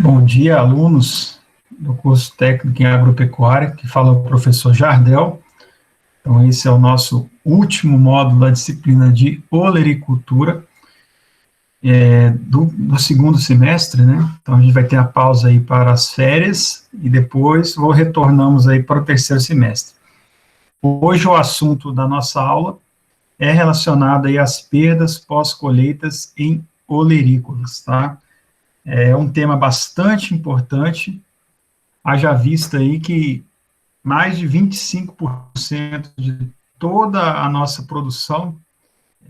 Bom dia, alunos do curso técnico em agropecuária, que fala o professor Jardel. Então, esse é o nosso último módulo da disciplina de olericultura do segundo semestre, né? Então, a gente vai ter a pausa aí para as férias e depois retornamos aí para o terceiro semestre. Hoje, o assunto da nossa aula é relacionado aí às perdas pós-colheitas em olerícolas, tá? É um tema bastante importante. Haja vista aí que mais de 25% de toda a nossa produção,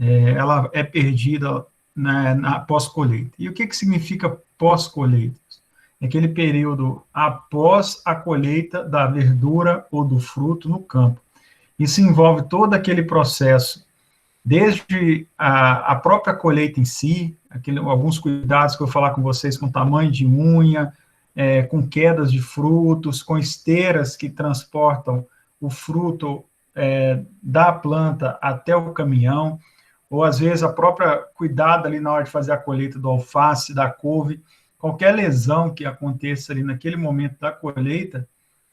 ela é perdida na pós-colheita. E o que significa pós-colheita? É aquele período após a colheita da verdura ou do fruto no campo. Isso envolve todo aquele processo, desde a própria colheita em si, alguns cuidados que eu vou falar com vocês com tamanho de unha, com quedas de frutos, com esteiras que transportam o fruto da planta até o caminhão, ou às vezes a própria cuidado ali na hora de fazer a colheita do alface, da couve, qualquer lesão que aconteça ali naquele momento da colheita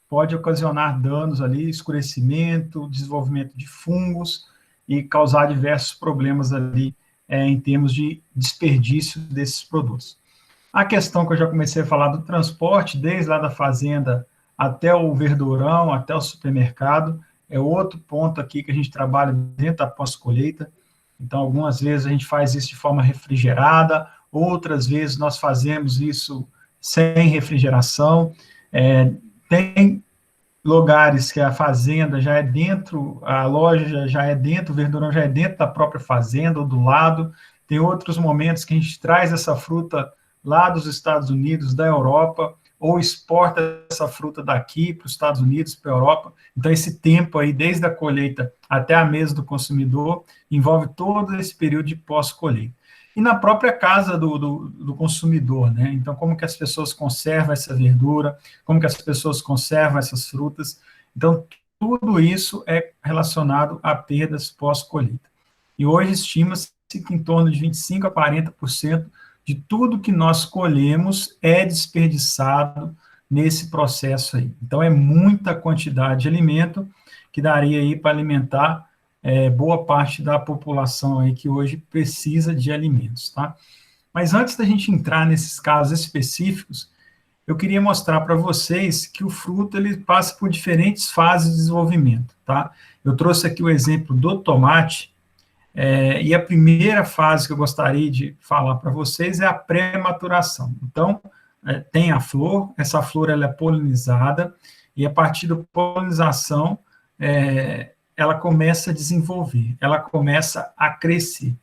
pode ocasionar danos ali, escurecimento, desenvolvimento de fungos e causar diversos problemas ali em termos de desperdício desses produtos. A questão que eu já comecei a falar do transporte, desde lá da fazenda até o verdurão, até o supermercado, é outro ponto aqui que a gente trabalha dentro da pós-colheita. Então, algumas vezes a gente faz isso de forma refrigerada, outras vezes nós fazemos isso sem refrigeração. Tem lugares que a fazenda já é dentro, a loja já é dentro, o verdurão já é dentro da própria fazenda ou do lado. Tem outros momentos que a gente traz essa fruta lá dos Estados Unidos, da Europa, ou exporta essa fruta daqui para os Estados Unidos, para a Europa. Então, esse tempo aí, desde a colheita até a mesa do consumidor, envolve todo esse período de pós-colheita. E na própria casa do consumidor, né? Então, como que as pessoas conservam essa verdura, como que as pessoas conservam essas frutas. Então, tudo isso é relacionado a perdas pós-colheita. E hoje estima-se que em torno de 25% a 40% de tudo que nós colhemos é desperdiçado nesse processo aí. Então, é muita quantidade de alimento que daria aí para alimentar boa parte da população aí que hoje precisa de alimentos, tá? Mas antes da gente entrar nesses casos específicos, eu queria mostrar para vocês que o fruto ele passa por diferentes fases de desenvolvimento, tá? Eu trouxe aqui o exemplo do tomate, e a primeira fase que eu gostaria de falar para vocês é a pré-maturação. Então, tem a flor, essa flor ela é polinizada, e a partir da polinização, ela começa a desenvolver, ela começa a crescer.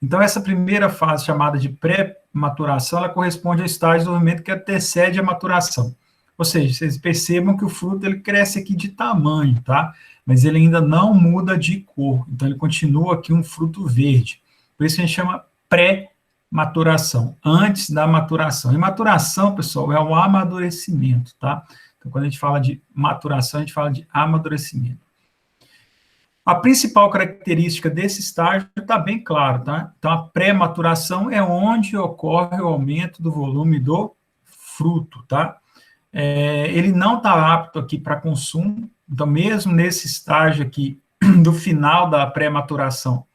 Então, essa primeira fase, chamada de pré-maturação, ela corresponde ao estágio de desenvolvimento que antecede a maturação. Ou seja, vocês percebam que o fruto ele cresce aqui de tamanho, tá? Mas ele ainda não muda de cor, então ele continua aqui um fruto verde. Por isso a gente chama pré-maturação, antes da maturação. E maturação, pessoal, é o amadurecimento, tá? Então, quando a gente fala de maturação, a gente fala de amadurecimento. A principal característica desse estágio está bem claro, tá? Então, a pré-maturação é onde ocorre o aumento do volume do fruto, tá? Ele não está apto aqui para consumo, então, mesmo nesse estágio aqui, do final da pré-maturação,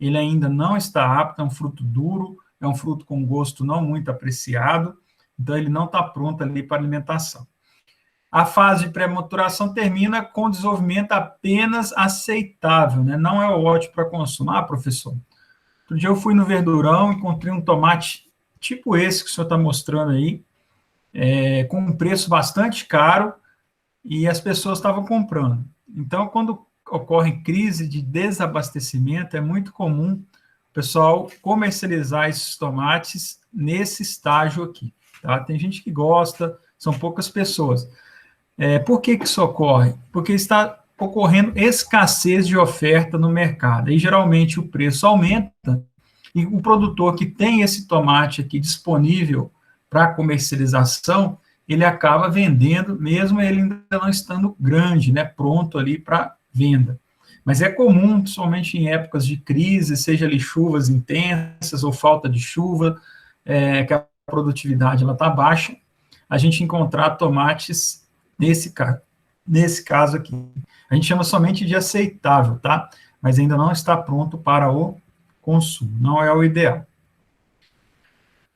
ele ainda não está apto, é um fruto duro, é um fruto com gosto não muito apreciado, então ele não está pronto ali para alimentação. A fase de pré-maturação termina com desenvolvimento apenas aceitável, né? Não é ótimo para consumo. Ah, professor, outro dia eu fui no verdurão, encontrei um tomate tipo esse que o senhor está mostrando aí, com um preço bastante caro, e as pessoas estavam comprando. Então, quando ocorre crise de desabastecimento, é muito comum o pessoal comercializar esses tomates nesse estágio aqui, tá? Tem gente que gosta, são poucas pessoas. Por que isso ocorre? Porque está ocorrendo escassez de oferta no mercado, e geralmente o preço aumenta, e o produtor que tem esse tomate aqui disponível para comercialização, ele acaba vendendo, mesmo ele ainda não estando grande, né, pronto ali para venda. Mas é comum, principalmente em épocas de crise, seja ali chuvas intensas ou falta de chuva, que a produtividade está baixa, a gente encontrar tomates nesse caso aqui. A gente chama somente de aceitável, tá? Mas ainda não está pronto para o consumo, não é o ideal.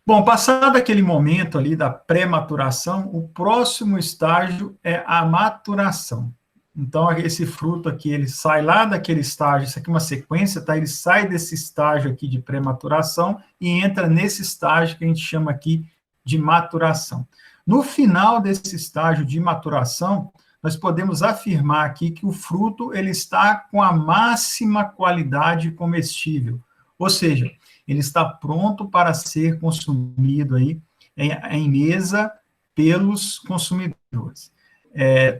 Bom, passado aquele momento ali da pré-maturação, o próximo estágio é a maturação. Então, esse fruto aqui, ele sai lá daquele estágio, isso aqui é uma sequência, tá? Ele sai desse estágio aqui de pré-maturação e entra nesse estágio que a gente chama aqui de maturação. No final desse estágio de maturação, nós podemos afirmar aqui que o fruto, ele está com a máxima qualidade comestível, ou seja, ele está pronto para ser consumido aí em mesa pelos consumidores.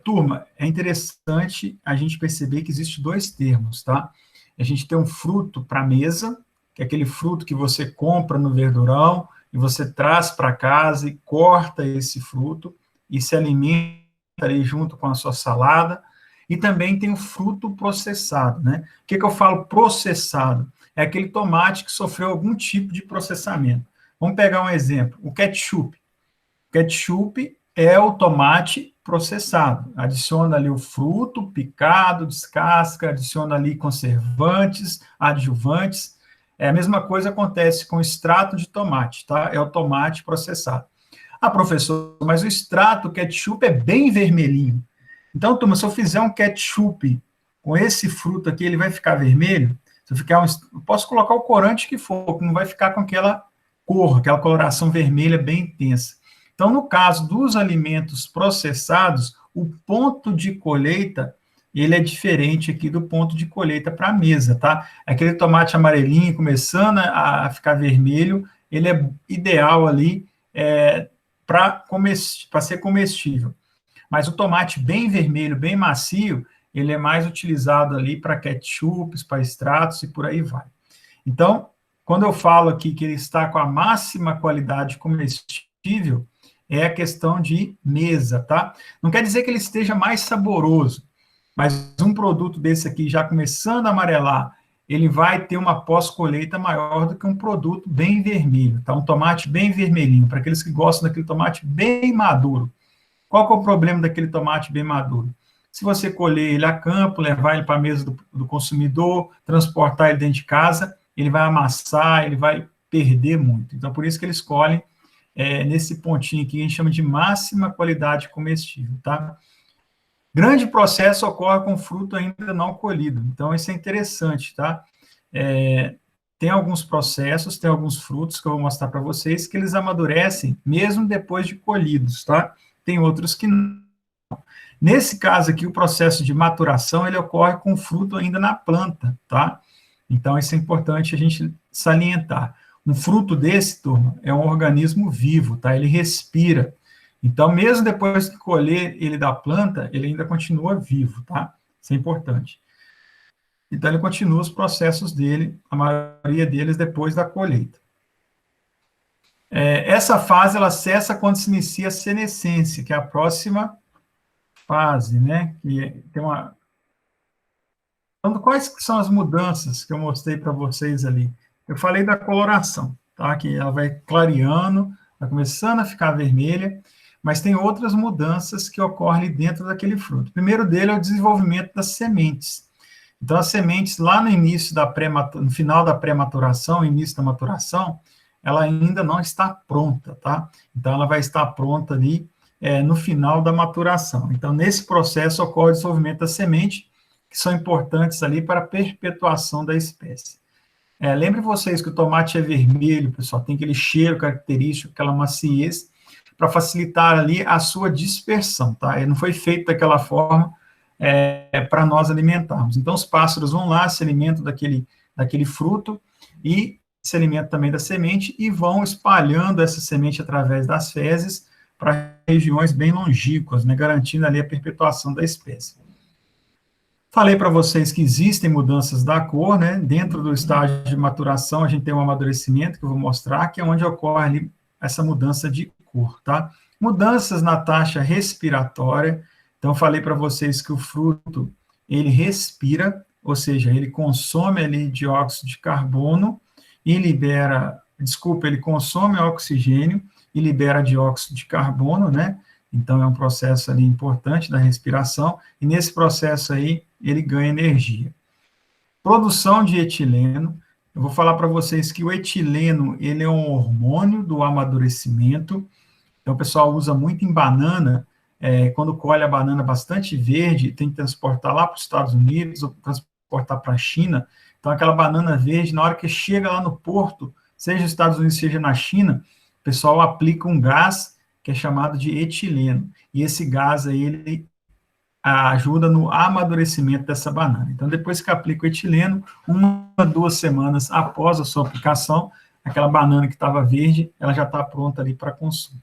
Turma, é interessante a gente perceber que existem dois termos, tá? A gente tem um fruto para mesa, que é aquele fruto que você compra no verdurão e você traz para casa e corta esse fruto e se alimenta ali junto com a sua salada. E também tem o fruto processado, né? O que eu falo processado? É aquele tomate que sofreu algum tipo de processamento. Vamos pegar um exemplo, o ketchup. O ketchup é o tomate processado. Adiciona ali o fruto picado, descasca, adiciona ali conservantes, adjuvantes. A mesma coisa acontece com o extrato de tomate, tá? É o tomate processado. Ah, professor, mas o extrato, o ketchup é bem vermelhinho. Então, turma, se eu fizer um ketchup com esse fruto aqui, ele vai ficar vermelho? Se eu posso colocar o corante que for, que não vai ficar com aquela cor, aquela coloração vermelha bem intensa. Então, no caso dos alimentos processados, o ponto de colheita, ele é diferente aqui do ponto de colheita para a mesa, tá? Aquele tomate amarelinho começando a ficar vermelho, ele é ideal ali para ser comestível. Mas o tomate bem vermelho, bem macio, ele é mais utilizado ali para ketchups, para extratos e por aí vai. Então, quando eu falo aqui que ele está com a máxima qualidade comestível, é a questão de mesa, tá? Não quer dizer que ele esteja mais saboroso, mas um produto desse aqui já começando a amarelar, ele vai ter uma pós-colheita maior do que um produto bem vermelho, tá? Um tomate bem vermelhinho, para aqueles que gostam daquele tomate bem maduro. Qual que é o problema daquele tomate bem maduro? Se você colher ele a campo, levar ele para a mesa do consumidor, transportar ele dentro de casa, ele vai amassar, ele vai perder muito. Então, por isso que eles escolhem nesse pontinho aqui, a gente chama de máxima qualidade comestível, tá? Grande processo ocorre com fruto ainda não colhido. Então, isso é interessante, tá? Tem alguns processos, tem alguns frutos que eu vou mostrar para vocês, que eles amadurecem mesmo depois de colhidos, tá? Tem outros que não. Nesse caso aqui, o processo de maturação, ele ocorre com o fruto ainda na planta, tá? Então, isso é importante a gente salientar. Um fruto desse, turma, é um organismo vivo, tá? Ele respira. Então, mesmo depois que colher ele da planta, ele ainda continua vivo, tá? Isso é importante. Então, ele continua os processos dele, a maioria deles depois da colheita. Essa fase, ela cessa quando se inicia a senescência, que é a próxima fase, né? Que tem uma... Então, quais são as mudanças que eu mostrei para vocês ali? Eu falei da coloração, tá? Que ela vai clareando, vai começando a ficar vermelha, mas tem outras mudanças que ocorrem dentro daquele fruto. O primeiro dele é o desenvolvimento das sementes. Então, as sementes, lá no início no final da pré-maturação, início da maturação, ela ainda não está pronta, tá? Então, ela vai estar pronta ali no final da maturação. Então, nesse processo ocorre o desenvolvimento da semente, que são importantes ali para a perpetuação da espécie. Lembre vocês que o tomate é vermelho, pessoal, tem aquele cheiro característico, aquela maciez, para facilitar ali a sua dispersão, tá? Ele não foi feito daquela forma para nós alimentarmos. Então, os pássaros vão lá, se alimentam daquele fruto e se alimentam também da semente e vão espalhando essa semente através das fezes para regiões bem longínquas, né, garantindo ali a perpetuação da espécie. Falei para vocês que existem mudanças da cor, né? Dentro do estágio de maturação, a gente tem um amadurecimento, que eu vou mostrar, que é onde ocorre ali essa mudança de cor, tá? Mudanças na taxa respiratória. Então, falei para vocês que o fruto, ele respira, ou seja, ele consome ali dióxido de carbono e libera desculpa, ele consome oxigênio e libera dióxido de carbono, né? Então, é um processo ali importante da respiração, e nesse processo aí, ele ganha energia. Produção de etileno, eu vou falar para vocês que o etileno, ele é um hormônio do amadurecimento, então o pessoal usa muito em banana, quando colhe a banana bastante verde, tem que transportar lá para os Estados Unidos, ou transportar para a China, então aquela banana verde, na hora que chega lá no porto, seja nos Estados Unidos, seja na China, o pessoal aplica um gás que é chamado de etileno, e esse gás aí, ele ajuda no amadurecimento dessa banana. Então, depois que aplica o etileno, 1 a 2 semanas após a sua aplicação, aquela banana que estava verde, ela já está pronta ali para consumo.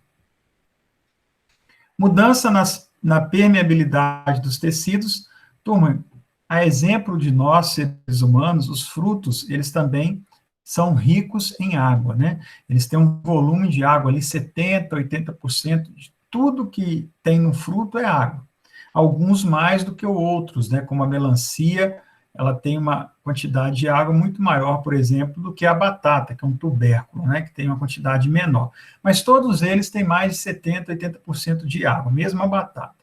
Mudança na permeabilidade dos tecidos. Turma, a exemplo de nós, seres humanos, os frutos, eles também são ricos em água, né? Eles têm um volume de água ali, 70%, 80% de tudo que tem no fruto é água. Alguns mais do que outros, né? Como a melancia, ela tem uma quantidade de água muito maior, por exemplo, do que a batata, que é um tubérculo, né? Que tem uma quantidade menor. Mas todos eles têm mais de 70%, 80% de água, mesmo a batata.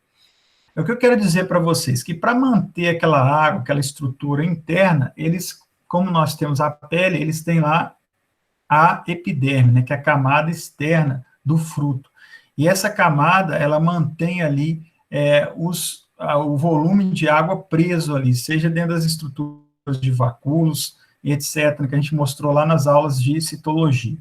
É o que eu quero dizer para vocês, que para manter aquela água, aquela estrutura interna, eles, como nós temos a pele, eles têm lá a epiderme, né, que é a camada externa do fruto. E essa camada, ela mantém ali o volume de água preso ali, seja dentro das estruturas de vacúolos, etc., que a gente mostrou lá nas aulas de citologia.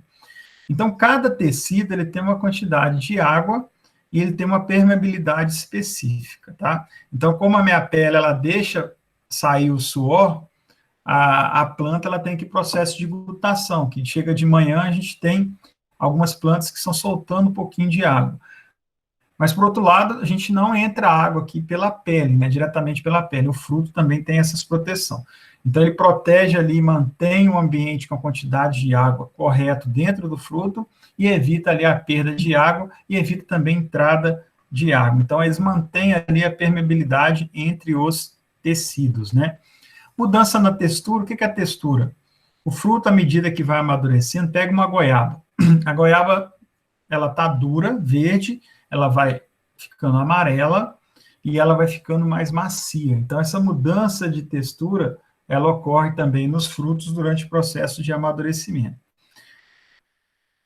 Então, cada tecido, ele tem uma quantidade de água e ele tem uma permeabilidade específica, tá? Então, como a minha pele, ela deixa sair o suor, a planta, ela tem que processo de glutação, que chega de manhã, a gente tem algumas plantas que estão soltando um pouquinho de água. Mas, por outro lado, a gente não entra água aqui pela pele, né, diretamente pela pele. O fruto também tem essa proteção. Então, ele protege ali, mantém o ambiente com a quantidade de água correto dentro do fruto e evita ali a perda de água e evita também a entrada de água. Então, eles mantêm ali a permeabilidade entre os tecidos, né? Mudança na textura, o que é a textura? O fruto, à medida que vai amadurecendo, pega uma goiaba. A goiaba, ela está dura, verde, ela vai ficando amarela e ela vai ficando mais macia. Então, essa mudança de textura, ela ocorre também nos frutos durante o processo de amadurecimento.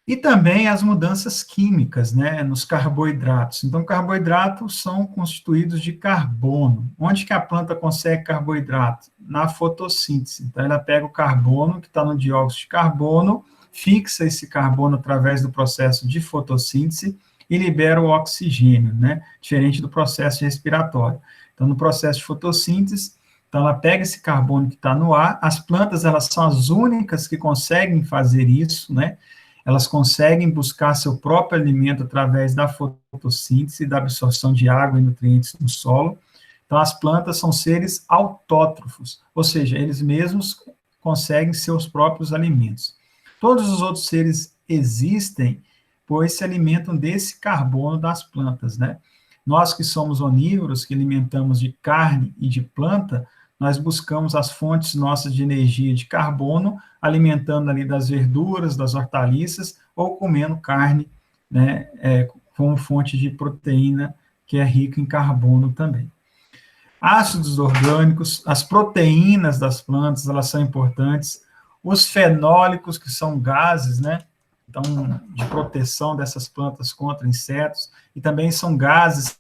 E também as mudanças químicas, né, nos carboidratos. Então, carboidratos são constituídos de carbono. Onde que a planta consegue carboidrato? Na fotossíntese. Então, ela pega o carbono, que está no dióxido de carbono, fixa esse carbono através do processo de fotossíntese e libera o oxigênio, né, diferente do processo respiratório. Então, no processo de fotossíntese, então ela pega esse carbono que está no ar, as plantas, elas são as únicas que conseguem fazer isso, né, elas conseguem buscar seu próprio alimento através da fotossíntese, da absorção de água e nutrientes no solo. Então, as plantas são seres autótrofos, ou seja, eles mesmos conseguem seus próprios alimentos. Todos os outros seres existem, pois se alimentam desse carbono das plantas, né? Nós que somos onívoros, que alimentamos de carne e de planta, nós buscamos as fontes nossas de energia de carbono, alimentando ali das verduras, das hortaliças, ou comendo carne, né, como fonte de proteína, que é rica em carbono também. Ácidos orgânicos, as proteínas das plantas, elas são importantes. Os fenólicos, que são gases, né, então, de proteção dessas plantas contra insetos, e também são gases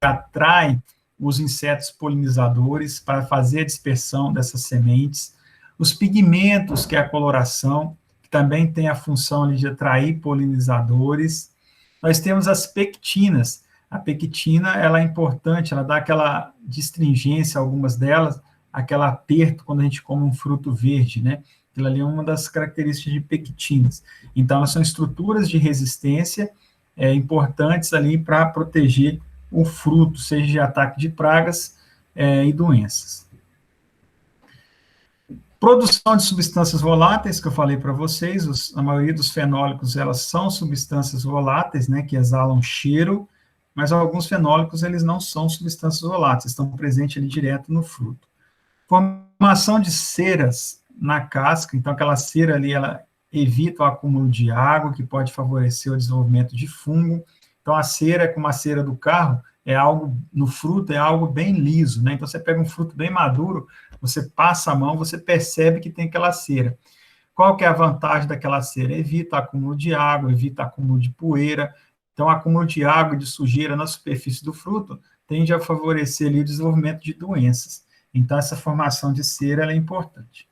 que atraem os insetos polinizadores para fazer a dispersão dessas sementes, os pigmentos, que é a coloração, que também tem a função ali de atrair polinizadores. Nós temos as pectinas. A pectina, ela é importante, ela dá aquela distringência, algumas delas, aquele aperto quando a gente come um fruto verde, né? Aquilo ali é uma das características de pectinas. Então, elas são estruturas de resistência importantes ali para proteger o fruto, seja de ataque de pragas e doenças. Produção de substâncias voláteis, que eu falei para vocês, a maioria dos fenólicos, elas são substâncias voláteis, né, que exalam cheiro, mas alguns fenólicos, eles não são substâncias voláteis, estão presentes ali direto no fruto. Formação de ceras na casca, então aquela cera ali, ela evita o acúmulo de água, que pode favorecer o desenvolvimento de fungo. Então, a cera, como a cera do carro, é algo, no fruto, é algo bem liso, né? Então, você pega um fruto bem maduro, você passa a mão, você percebe que tem aquela cera. Qual que é a vantagem daquela cera? Evita acúmulo de água, evita acúmulo de poeira. Então, acúmulo de água e de sujeira na superfície do fruto tende a favorecer ali o desenvolvimento de doenças. Então, essa formação de cera ela é importante.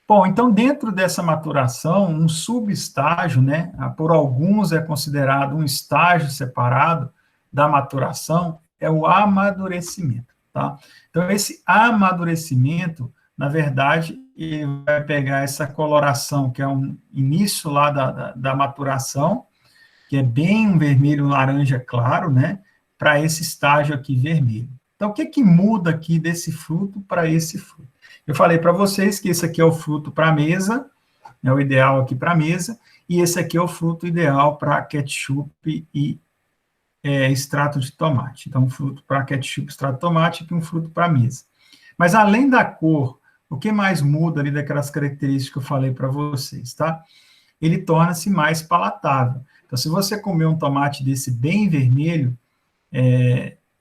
Bom, então, dentro dessa maturação, um subestágio, né, por alguns é considerado um estágio separado da maturação, é o amadurecimento, tá? Então, esse amadurecimento, na verdade, ele vai pegar essa coloração, que é um início lá da maturação, que é bem um vermelho laranja claro, né, para esse estágio aqui vermelho. Então, o que que muda aqui desse fruto para esse fruto? Eu falei para vocês que esse aqui é o fruto para a mesa, é o ideal aqui para a mesa, e esse aqui é o fruto ideal para ketchup e extrato de tomate. Então, um fruto para ketchup, extrato de tomate e um fruto para a mesa. Mas, além da cor, o que mais muda ali daquelas características que eu falei para vocês, tá? Ele torna-se mais palatável. Então, se você comer um tomate desse bem vermelho,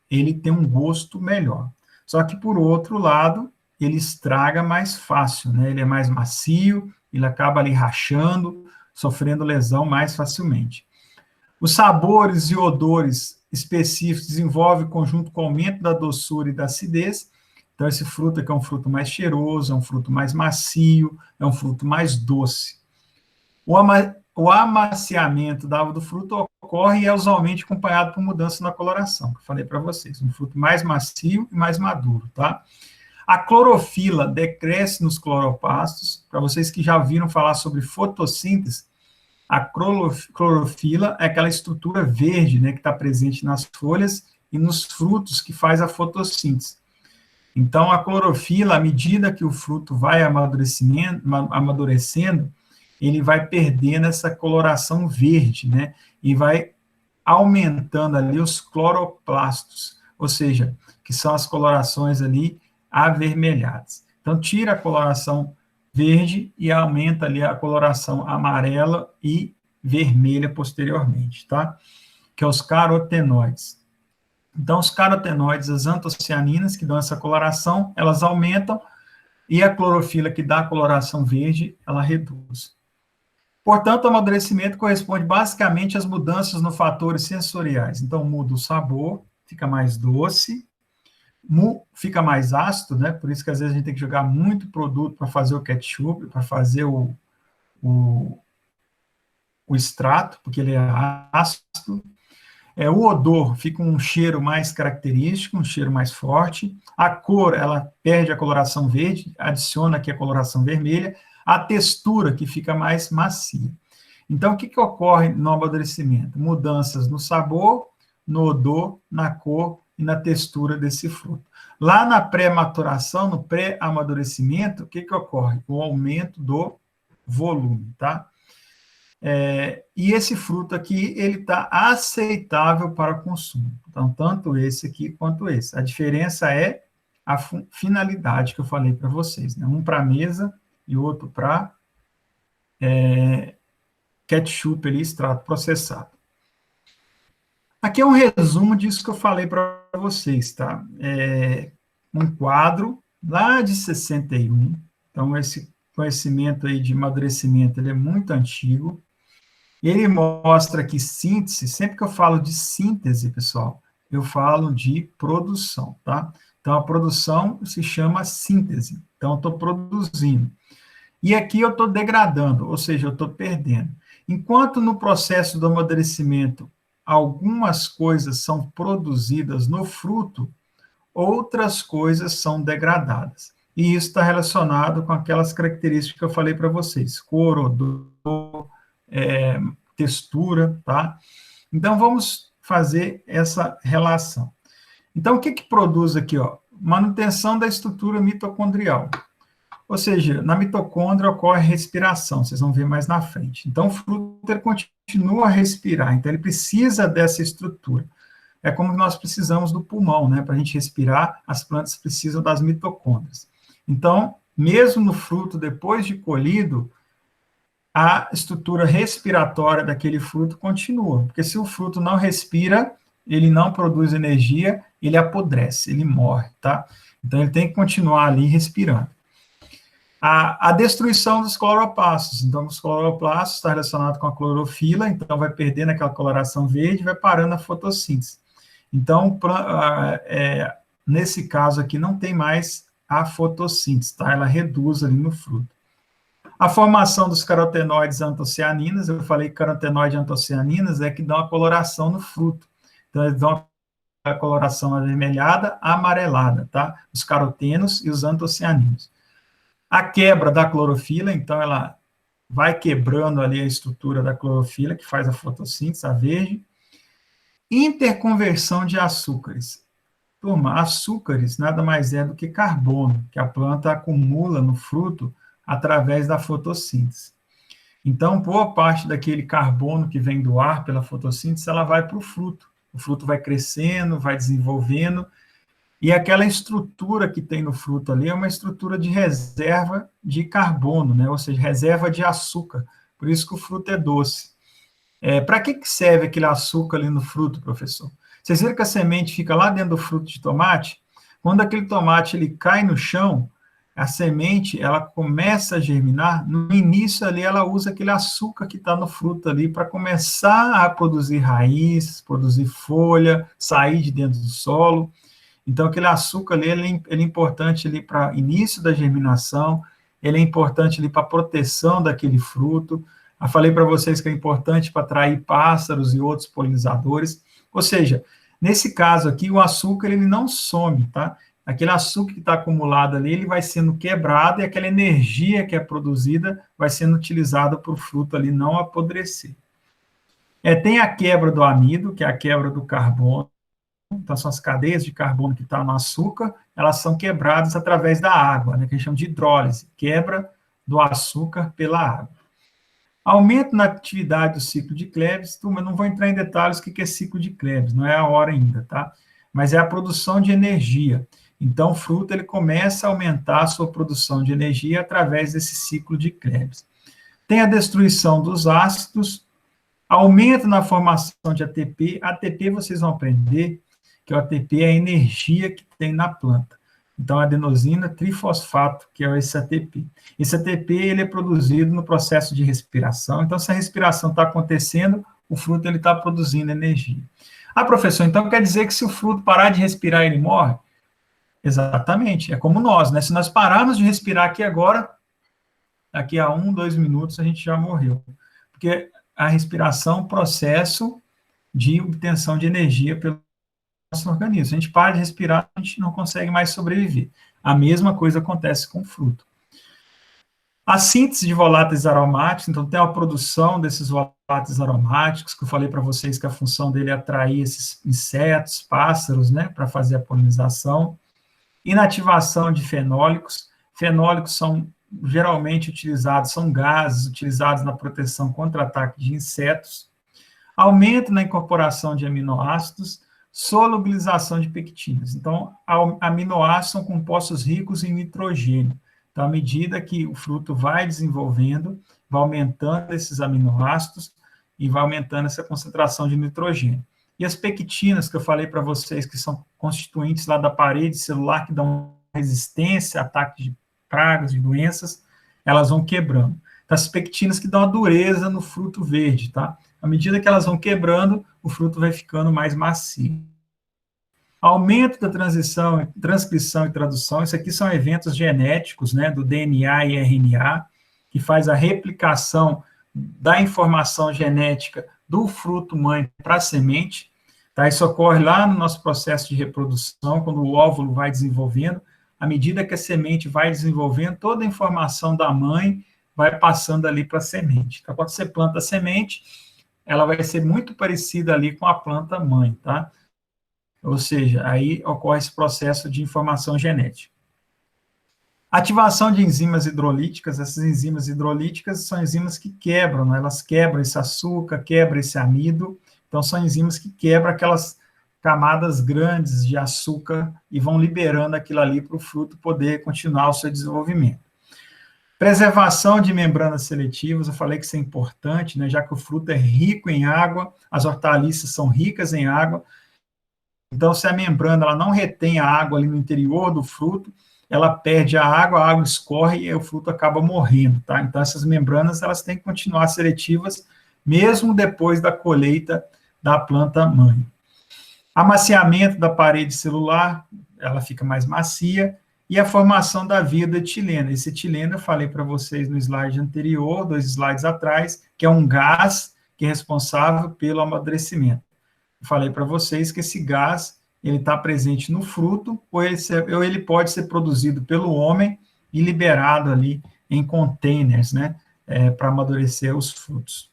ele tem um gosto melhor. Só que, por outro lado, ele estraga mais fácil, né? Ele é mais macio, ele acaba ali rachando, sofrendo lesão mais facilmente. Os sabores e odores específicos desenvolvem conjunto com o aumento da doçura e da acidez. Então, esse fruto aqui é um fruto mais cheiroso, é um fruto mais macio, é um fruto mais doce. O amaciamento da ava do fruto ocorre e é usualmente acompanhado por mudança na coloração, que eu falei para vocês, um fruto mais macio e mais maduro, tá? A clorofila decresce nos cloroplastos. Para vocês que já ouviram falar sobre fotossíntese, a clorofila é aquela estrutura verde, né, que está presente nas folhas e nos frutos que faz a fotossíntese. Então, a clorofila, à medida que o fruto vai amadurecendo, ele vai perdendo essa coloração verde, né, e vai aumentando ali os cloroplastos, ou seja, que são as colorações ali avermelhadas. Então, tira a coloração verde e aumenta ali a coloração amarela e vermelha posteriormente, tá? Que é os carotenoides. Então, os carotenoides, as antocianinas, que dão essa coloração, elas aumentam, e a clorofila, que dá a coloração verde, ela reduz. Portanto, o amadurecimento corresponde basicamente às mudanças nos fatores sensoriais. Então, muda o sabor, fica mais doce, fica mais ácido, né? Por isso que às vezes a gente tem que jogar muito produto para fazer o ketchup, para fazer o extrato, porque ele é ácido. O odor fica um cheiro mais característico, um cheiro mais forte. A cor, ela perde a coloração verde, adiciona aqui a coloração vermelha. A textura, que fica mais macia. Então, o que que ocorre no amadurecimento? Mudanças no sabor, no odor, na cor e na textura desse fruto. Lá na pré-maturação, no pré-amadurecimento, o que que ocorre? O aumento do volume, tá? E esse fruto aqui, ele está aceitável para consumo. Então, tanto esse aqui quanto esse. A diferença é a finalidade que eu falei para vocês, né? Um para a mesa e outro para ketchup ali, extrato processado. Aqui é um resumo disso que eu falei para vocês, tá? Um quadro lá de 61, então esse conhecimento aí de amadurecimento, ele é muito antigo. Ele mostra que síntese, sempre que eu falo de síntese, pessoal, eu falo de produção, tá? Então, a produção se chama síntese. Então, eu estou produzindo. E aqui eu estou degradando, ou seja, eu estou perdendo. Enquanto no processo do amadurecimento, algumas coisas são produzidas no fruto, outras coisas são degradadas. E isso está relacionado com aquelas características que eu falei para vocês, cor, odor, textura, tá? Então, vamos fazer essa relação. Então, o que que produz aqui, ó? Manutenção da estrutura mitocondrial. Ou seja, na mitocôndria ocorre respiração, vocês vão ver mais na frente. Então, o fruto ele continua a respirar, então ele precisa dessa estrutura. É como nós precisamos do pulmão, né? Para a gente respirar, as plantas precisam das mitocôndrias. Então, mesmo no fruto, depois de colhido, a estrutura respiratória daquele fruto continua, porque se o fruto não respira, ele não produz energia, ele apodrece, ele morre, tá? Então, ele tem que continuar ali respirando. A destruição dos cloroplastos. Então, os cloroplastos está relacionado com a clorofila, então vai perdendo aquela coloração verde, vai parando a fotossíntese. Então, nesse caso aqui, não tem mais a fotossíntese, tá? Ela reduz ali no fruto. A formação dos carotenoides antocianinas, eu falei que carotenoide e antocianinas é que dão a coloração no fruto. Então, eles dão a coloração avermelhada, amarelada, tá? Os carotenos e os antocianinos. A quebra da clorofila, então ela vai quebrando ali a estrutura da clorofila, que faz a fotossíntese, a verde. Interconversão de açúcares. Turma, açúcares nada mais é do que carbono, que a planta acumula no fruto através da fotossíntese. Então, boa parte daquele carbono que vem do ar pela fotossíntese, ela vai para o fruto. O fruto vai crescendo, vai desenvolvendo, e aquela estrutura que tem no fruto ali é uma estrutura de reserva de carbono, né? Ou seja, reserva de açúcar. Por isso que o fruto é doce. Para que serve aquele açúcar ali no fruto, professor? Vocês viram que a semente fica lá dentro do fruto de tomate? Quando aquele tomate ele cai no chão, a semente ela começa a germinar. No início ali ela usa aquele açúcar que está no fruto ali para começar a produzir raiz, produzir folha, sair de dentro do solo. Então, aquele açúcar ali, ele é importante ali para início da germinação, ele é importante ali para proteção daquele fruto. Eu falei para vocês que é importante para atrair pássaros e outros polinizadores. Ou seja, nesse caso aqui, o açúcar, ele não some, tá? Aquele açúcar que está acumulado ali, ele vai sendo quebrado e aquela energia que é produzida vai sendo utilizada para o fruto ali não apodrecer. Tem a quebra do amido, que é a quebra do carbono. Então, são as cadeias de carbono que estão no açúcar, elas são quebradas através da água, né, que a gente chama de hidrólise, quebra do açúcar pela água. Aumento na atividade do ciclo de Krebs, turma, não vou entrar em detalhes o que é ciclo de Krebs, não é a hora ainda, tá? Mas é a produção de energia. Então, o fruto, ele começa a aumentar a sua produção de energia através desse ciclo de Krebs. Tem a destruição dos ácidos, aumento na formação de ATP. ATP, vocês vão aprender que o ATP é a energia que tem na planta. Então, a adenosina trifosfato, que é esse ATP. Esse ATP, ele é produzido no processo de respiração. Então, se a respiração está acontecendo, o fruto está produzindo energia. Ah, professor, então quer dizer que se o fruto parar de respirar, ele morre? Exatamente, é como nós, né? Se nós pararmos de respirar aqui agora, daqui a 1, 2 minutos, a gente já morreu. Porque a respiração é um processo de obtenção de energia pelo nosso organismo. Se a gente para de respirar, a gente não consegue mais sobreviver. A mesma coisa acontece com o fruto. A síntese de voláteis aromáticos, então tem a produção desses voláteis aromáticos, que eu falei para vocês que a função dele é atrair esses insetos, pássaros, né, para fazer a polinização. Inativação de fenólicos. Fenólicos são geralmente utilizados, são gases utilizados na proteção contra ataque de insetos. Aumento na incorporação de aminoácidos, solubilização de pectinas. Então, aminoácidos são compostos ricos em nitrogênio. Então, à medida que o fruto vai desenvolvendo, vai aumentando esses aminoácidos e vai aumentando essa concentração de nitrogênio. E as pectinas, que eu falei para vocês, que são constituintes lá da parede celular, que dão resistência a ataques de pragas, de doenças, elas vão quebrando. Então, as pectinas que dão a dureza no fruto verde, tá? À medida que elas vão quebrando, o fruto vai ficando mais macio. Aumento da transcrição e tradução, isso aqui são eventos genéticos, né, do DNA e RNA, que faz a replicação da informação genética do fruto mãe para a semente, tá? Isso ocorre lá no nosso processo de reprodução, quando o óvulo vai desenvolvendo, à medida que a semente vai desenvolvendo, toda a informação da mãe vai passando ali para a semente. Então, quando você planta a semente, ela vai ser muito parecida ali com a planta mãe, tá? Ou seja, aí ocorre esse processo de informação genética. Ativação de enzimas hidrolíticas, essas enzimas hidrolíticas são enzimas que quebram, né? Elas quebram esse açúcar, quebram esse amido, então são enzimas que quebram aquelas camadas grandes de açúcar e vão liberando aquilo ali para o fruto poder continuar o seu desenvolvimento. Preservação de membranas seletivas, eu falei que isso é importante, né, já que o fruto é rico em água, as hortaliças são ricas em água, então se a membrana ela não retém a água ali no interior do fruto, ela perde a água escorre e o fruto acaba morrendo, tá? Então essas membranas elas têm que continuar seletivas mesmo depois da colheita da planta mãe. Amaciamento da parede celular, ela fica mais macia, e a formação da via do etileno. Esse etileno eu falei para vocês no slide anterior, 2 slides atrás, que é um gás que é responsável pelo amadurecimento. Eu falei para vocês que esse gás ele está presente no fruto, ou ele pode ser produzido pelo homem e liberado ali em containers, né, para amadurecer os frutos.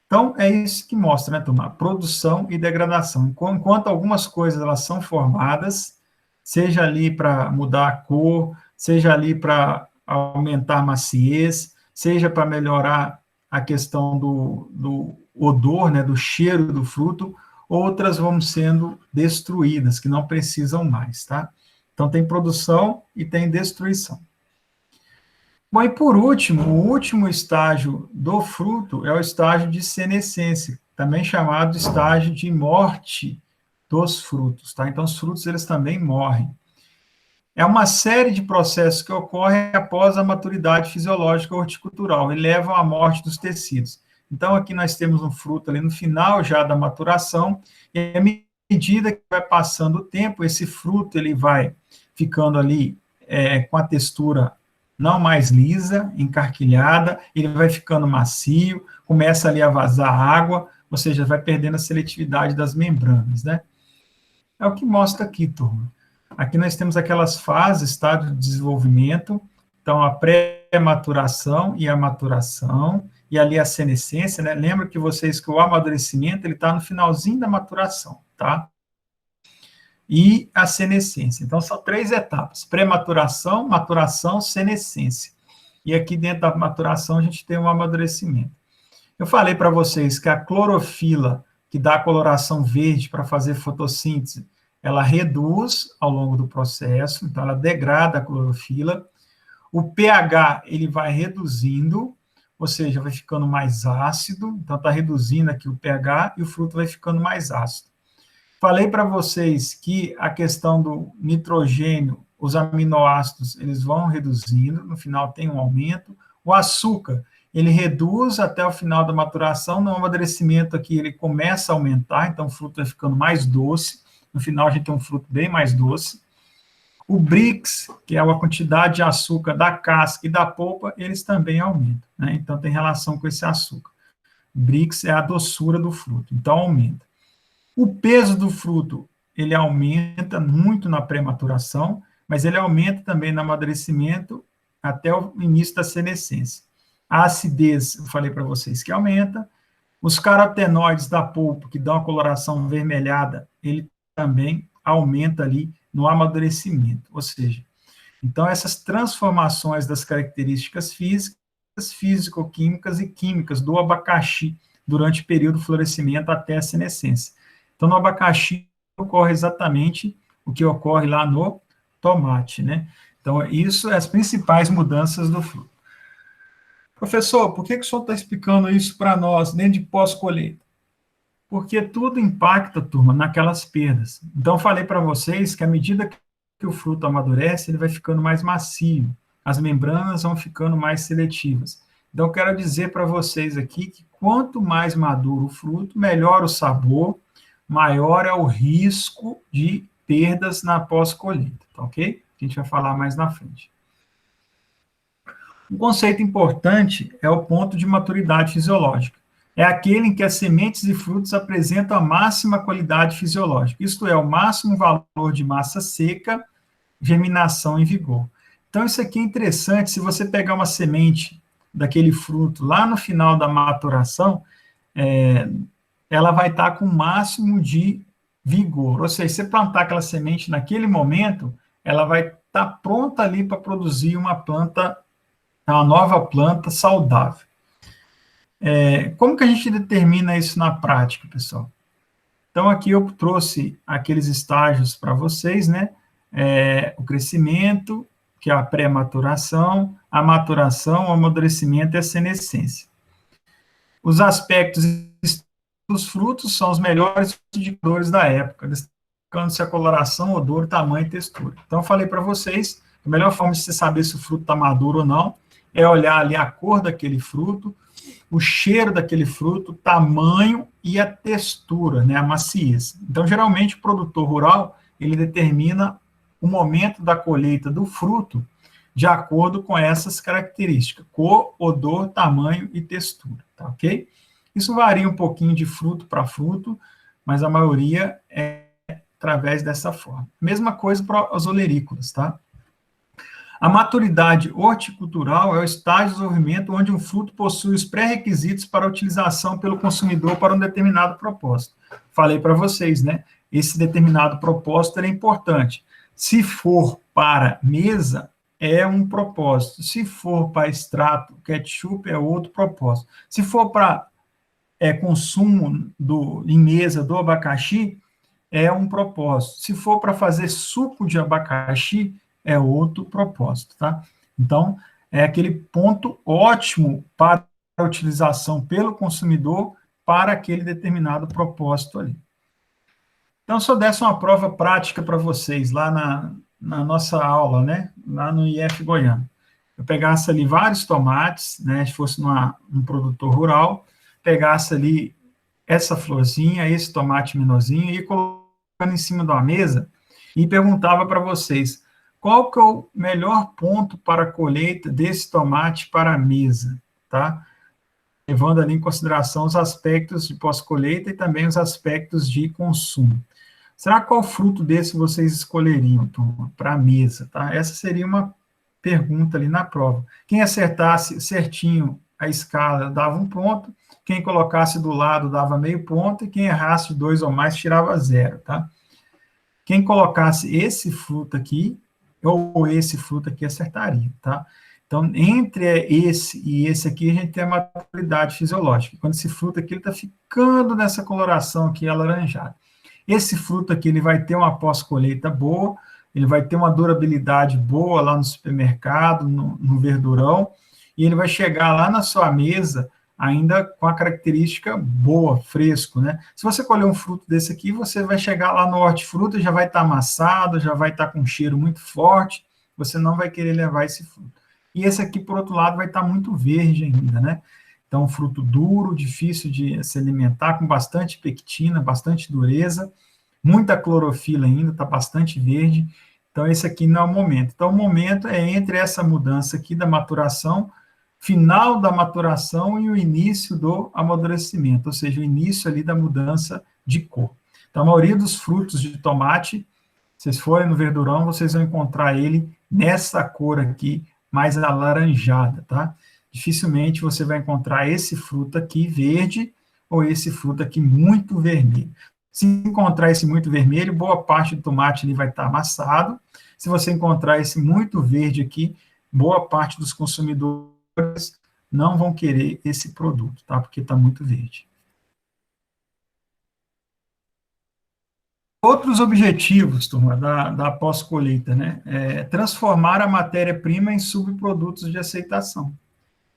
Então, é isso que mostra, né, turma? Produção e degradação. Enquanto algumas coisas elas são formadas, seja ali para mudar a cor, seja ali para aumentar a maciez, seja para melhorar a questão do odor, né, do cheiro do fruto, outras vão sendo destruídas, que não precisam mais, tá? Então, tem produção e tem destruição. Bom, e por último, o último estágio do fruto é o estágio de senescência, também chamado de estágio de morte dos frutos, tá? Então, os frutos, eles também morrem. É uma série de processos que ocorrem após a maturidade fisiológica horticultural e levam à morte dos tecidos. Então, aqui nós temos um fruto ali no final já da maturação, e à medida que vai passando o tempo, esse fruto ele vai ficando ali com a textura não mais lisa, encarquilhada, ele vai ficando macio, começa ali a vazar água, ou seja, vai perdendo a seletividade das membranas, né? É o que mostra aqui, turma. Aqui nós temos aquelas fases, tá, de desenvolvimento, então a pré-maturação e a maturação, e ali a senescência, né? Lembra que vocês que o amadurecimento, ele está no finalzinho da maturação, tá? E a senescência. Então, são 3 etapas: pré-maturação, maturação, senescência. E aqui dentro da maturação a gente tem o amadurecimento. Eu falei para vocês que a clorofila, que dá a coloração verde para fazer fotossíntese, ela reduz ao longo do processo, então ela degrada a clorofila. O pH, ele vai reduzindo, ou seja, vai ficando mais ácido, então está reduzindo aqui o pH e o fruto vai ficando mais ácido. Falei para vocês que a questão do nitrogênio, os aminoácidos, eles vão reduzindo, no final tem um aumento. O açúcar, ele reduz até o final da maturação, no amadurecimento aqui ele começa a aumentar, então o fruto vai ficando mais doce, no final a gente tem um fruto bem mais doce. O Brix, que é a quantidade de açúcar da casca e da polpa, eles também aumentam, né? Então tem relação com esse açúcar. Brix é a doçura do fruto, então aumenta. O peso do fruto, ele aumenta muito na pré-maturação, mas ele aumenta também no amadurecimento até o início da senescência. A acidez, eu falei para vocês que aumenta. Os carotenoides da polpa, que dão a coloração avermelhada, ele também aumenta ali no amadurecimento. Ou seja, então essas transformações das características físicas, físico-químicas e químicas do abacaxi durante o período do florescimento até a senescência. Então, no abacaxi ocorre exatamente o que ocorre lá no tomate, né? Então, isso é as principais mudanças do fruto. Professor, por que o senhor está explicando isso para nós, dentro de pós-colheita? Porque tudo impacta, turma, naquelas perdas. Então, eu falei para vocês que à medida que o fruto amadurece, ele vai ficando mais macio, as membranas vão ficando mais seletivas. Então, eu quero dizer para vocês aqui que quanto mais maduro o fruto, melhor o sabor, maior é o risco de perdas na pós-colheita, tá ok? A gente vai falar mais na frente. Um conceito importante é o ponto de maturidade fisiológica. É aquele em que as sementes e frutos apresentam a máxima qualidade fisiológica, isto é, o máximo valor de massa seca, germinação e vigor. Então, isso aqui é interessante, se você pegar uma semente daquele fruto lá no final da maturação, ela vai estar com o máximo de vigor, ou seja, se você plantar aquela semente naquele momento, ela vai estar pronta ali para produzir uma nova planta saudável. Como que a gente determina isso na prática, pessoal? Então, aqui eu trouxe aqueles estágios para vocês, né? O crescimento, que é a pré-maturação, a maturação, o amadurecimento e a senescência. Os aspectos dos frutos são os melhores indicadores da época, destacando-se a coloração, odor, tamanho e textura. Então, eu falei para vocês, a melhor forma de você saber se o fruto está maduro ou não é olhar ali a cor daquele fruto, o cheiro daquele fruto, o tamanho e a textura, né, a maciez. Então, geralmente, o produtor rural, ele determina o momento da colheita do fruto de acordo com essas características, cor, odor, tamanho e textura, tá ok? Isso varia um pouquinho de fruto para fruto, mas a maioria é através dessa forma. Mesma coisa para as olerícolas, tá? A maturidade horticultural é o estágio de desenvolvimento onde um fruto possui os pré-requisitos para utilização pelo consumidor para um determinado propósito. Falei para vocês, né? Esse determinado propósito é importante. Se for para mesa, é um propósito. Se for para extrato, ketchup, é outro propósito. Se for para consumo em mesa do abacaxi, é um propósito. Se for para fazer suco de abacaxi, é outro propósito, tá? Então, é aquele ponto ótimo para a utilização pelo consumidor para aquele determinado propósito ali. Então, se eu desse uma prova prática para vocês lá na nossa aula, né, lá no IF Goiânia, eu pegasse ali vários tomates, né, se fosse num produtor rural, pegasse ali essa florzinha, esse tomate menorzinho, e colocando em cima de uma mesa, e perguntava para vocês, qual que é o melhor ponto para a colheita desse tomate para a mesa, tá? Levando ali em consideração os aspectos de pós-colheita e também os aspectos de consumo. Será qual fruto desse vocês escolheriam, turma, para a mesa, tá? Essa seria uma pergunta ali na prova. Quem acertasse certinho a escala dava um ponto, quem colocasse do lado dava meio ponto, e quem errasse 2 ou mais tirava 0, tá? Quem colocasse esse fruto aqui, ou esse fruto aqui, acertaria, tá? Então, entre esse e esse aqui, a gente tem a maturidade fisiológica. Quando esse fruto aqui está ficando nessa coloração aqui alaranjada. Esse fruto aqui, ele vai ter uma pós-colheita boa, ele vai ter uma durabilidade boa lá no supermercado, no verdurão, e ele vai chegar lá na sua mesa ainda com a característica boa, fresco, né? Se você colher um fruto desse aqui, você vai chegar lá no hortifruti, já vai estar amassado, já vai estar com um cheiro muito forte, você não vai querer levar esse fruto. E esse aqui, por outro lado, vai estar muito verde ainda, né? Então, um fruto duro, difícil de se alimentar, com bastante pectina, bastante dureza, muita clorofila ainda, está bastante verde. Então, esse aqui não é o momento. Então, o momento é entre essa mudança aqui da maturação, final da maturação e o início do amadurecimento, ou seja, o início ali da mudança de cor. Então, a maioria dos frutos de tomate, se vocês forem no verdurão, vocês vão encontrar ele nessa cor aqui, mais alaranjada, tá? Dificilmente você vai encontrar esse fruto aqui verde ou esse fruto aqui muito vermelho. Se encontrar esse muito vermelho, boa parte do tomate ali vai estar amassado. Se você encontrar esse muito verde aqui, boa parte dos consumidores não vão querer esse produto, tá? Porque está muito verde. Outros objetivos, turma, da pós-colheita, né? Transformar a matéria-prima em subprodutos de aceitação.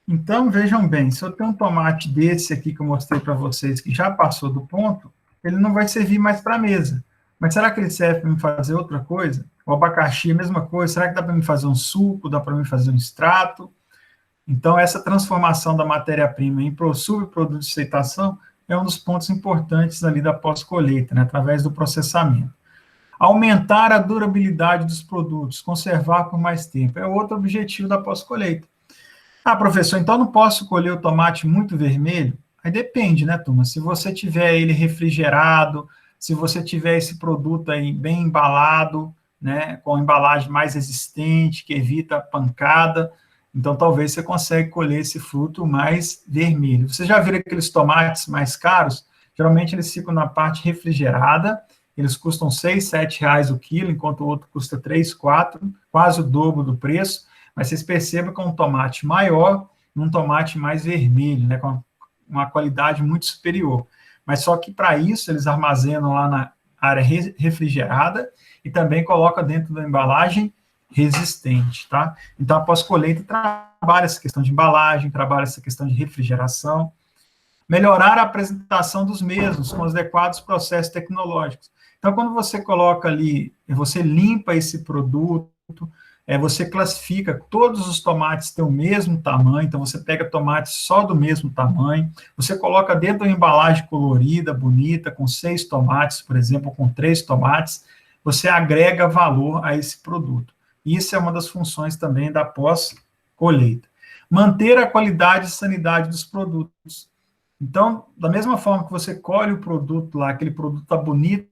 Então, vejam bem, se eu tenho um tomate desse aqui que eu mostrei para vocês, que já passou do ponto, ele não vai servir mais para a mesa. Mas será que ele serve para me fazer outra coisa? O abacaxi, a mesma coisa. Será que dá para me fazer um suco? Dá para me fazer um extrato? Então, essa transformação da matéria-prima em subproduto de aceitação é um dos pontos importantes ali da pós-colheita, né, através do processamento. Aumentar a durabilidade dos produtos, conservar por mais tempo, é outro objetivo da pós-colheita. Ah, professor, então não posso colher o tomate muito vermelho? Aí depende, né, turma? Se você tiver ele refrigerado, se você tiver esse produto aí bem embalado, né, com embalagem mais resistente, que evita pancada, então talvez você consiga colher esse fruto mais vermelho. Você já viu aqueles tomates mais caros? Geralmente eles ficam na parte refrigerada, eles custam 6, 7 reais o quilo, enquanto o outro custa 3, 4, quase o dobro do preço. Mas vocês percebam que é um tomate maior, um tomate mais vermelho, né, com uma qualidade muito superior. Mas só que para isso eles armazenam lá na área refrigerada e também colocam dentro da embalagem resistente, tá? Então, a pós-colheita trabalha essa questão de embalagem, trabalha essa questão de refrigeração, melhorar a apresentação dos mesmos com os adequados processos tecnológicos. Então, quando você coloca ali, você limpa esse produto, você classifica, todos os tomates têm o mesmo tamanho, então você pega tomates só do mesmo tamanho, você coloca dentro de uma embalagem colorida, bonita, com 6 tomates, por exemplo, com 3 tomates, você agrega valor a esse produto. Isso é uma das funções também da pós-colheita. Manter a qualidade e sanidade dos produtos. Então, da mesma forma que você colhe o produto lá, aquele produto está bonito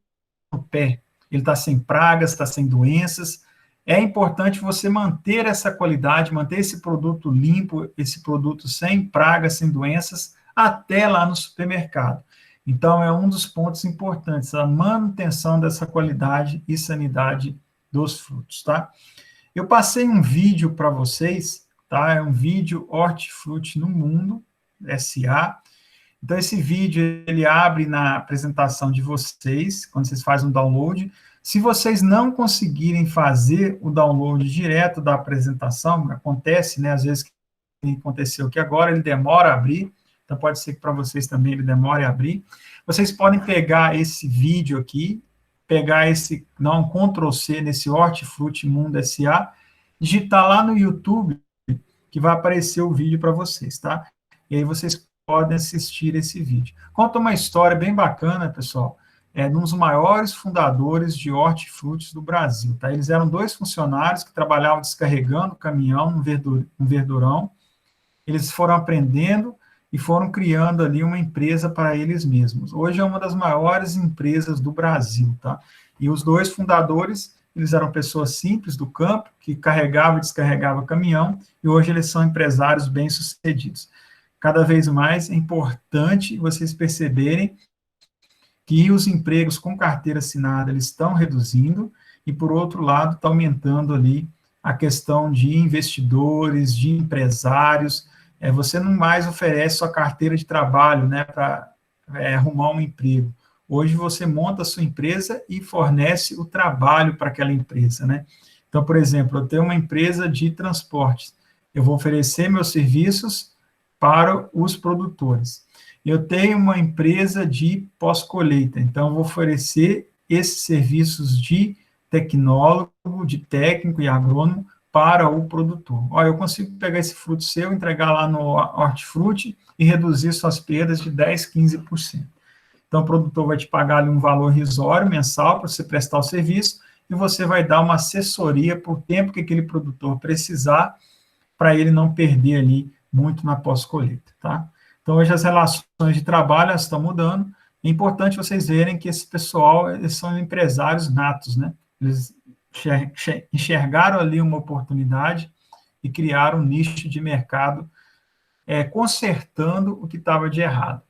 no pé, ele está sem pragas, está sem doenças, é importante você manter essa qualidade, manter esse produto limpo, esse produto sem pragas, sem doenças, até lá no supermercado. Então, é um dos pontos importantes, a manutenção dessa qualidade e sanidade dos frutos, tá? Eu passei um vídeo para vocês, tá? É um vídeo Hortifruti no Mundo, SA. Então, esse vídeo, ele abre na apresentação de vocês, quando vocês fazem o download. Se vocês não conseguirem fazer o download direto da apresentação, acontece, né, às vezes, que aconteceu aqui agora, ele demora a abrir, então pode ser que para vocês também ele demore a abrir. Vocês podem pegar esse vídeo aqui, pegar esse, dar um Ctrl+C nesse Hortifruti Mundo SA, digitar lá no YouTube, que vai aparecer o vídeo para vocês, tá? E aí vocês podem assistir esse vídeo. Conta uma história bem bacana, pessoal, de um dos maiores fundadores de hortifrutis do Brasil, tá? Eles eram 2 funcionários que trabalhavam descarregando caminhão no verdurão, eles foram aprendendo e foram criando ali uma empresa para eles mesmos. Hoje é uma das maiores empresas do Brasil, tá? E os 2 fundadores, eles eram pessoas simples do campo, que carregavam e descarregavam caminhão, e hoje eles são empresários bem-sucedidos. Cada vez mais é importante vocês perceberem que os empregos com carteira assinada, eles estão reduzindo, e, por outro lado, está aumentando ali a questão de investidores, de empresários. Você não mais oferece sua carteira de trabalho, né, para arrumar um emprego. Hoje você monta a sua empresa e fornece o trabalho para aquela empresa, né? Então, por exemplo, eu tenho uma empresa de transportes, eu vou oferecer meus serviços para os produtores. Eu tenho uma empresa de pós-colheita, então eu vou oferecer esses serviços de tecnólogo, de técnico e agrônomo para o produtor. Olha, eu consigo pegar esse fruto seu, entregar lá no Hortifruti e reduzir suas perdas de 10%, 15%. Então, o produtor vai te pagar ali um valor irrisório mensal para você prestar o serviço e você vai dar uma assessoria por tempo que aquele produtor precisar para ele não perder ali muito na pós-colheita, tá? Então, hoje as relações de trabalho estão mudando. É importante vocês verem que esse pessoal, eles são empresários natos, né? Eles enxergaram ali uma oportunidade e criaram um nicho de mercado, consertando o que estava de errado.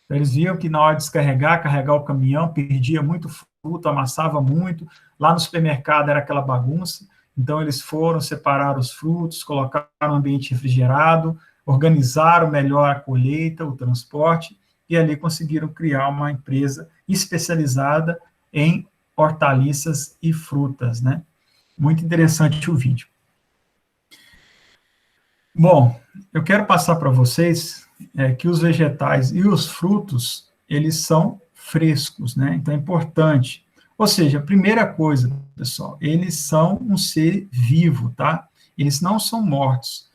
Eles viam que na hora de descarregar, carregar o caminhão, perdia muito fruto, amassava muito. Lá no supermercado era aquela bagunça. Então, eles foram separar os frutos, colocaram no ambiente refrigerado, organizaram melhor a colheita, o transporte, e ali conseguiram criar uma empresa especializada em hortaliças e frutas, né? Muito interessante o vídeo. Bom, eu quero passar para vocês que os vegetais e os frutos, eles são frescos, né? Então, é importante. Ou seja, a primeira coisa, pessoal, eles são um ser vivo, tá? Eles não são mortos.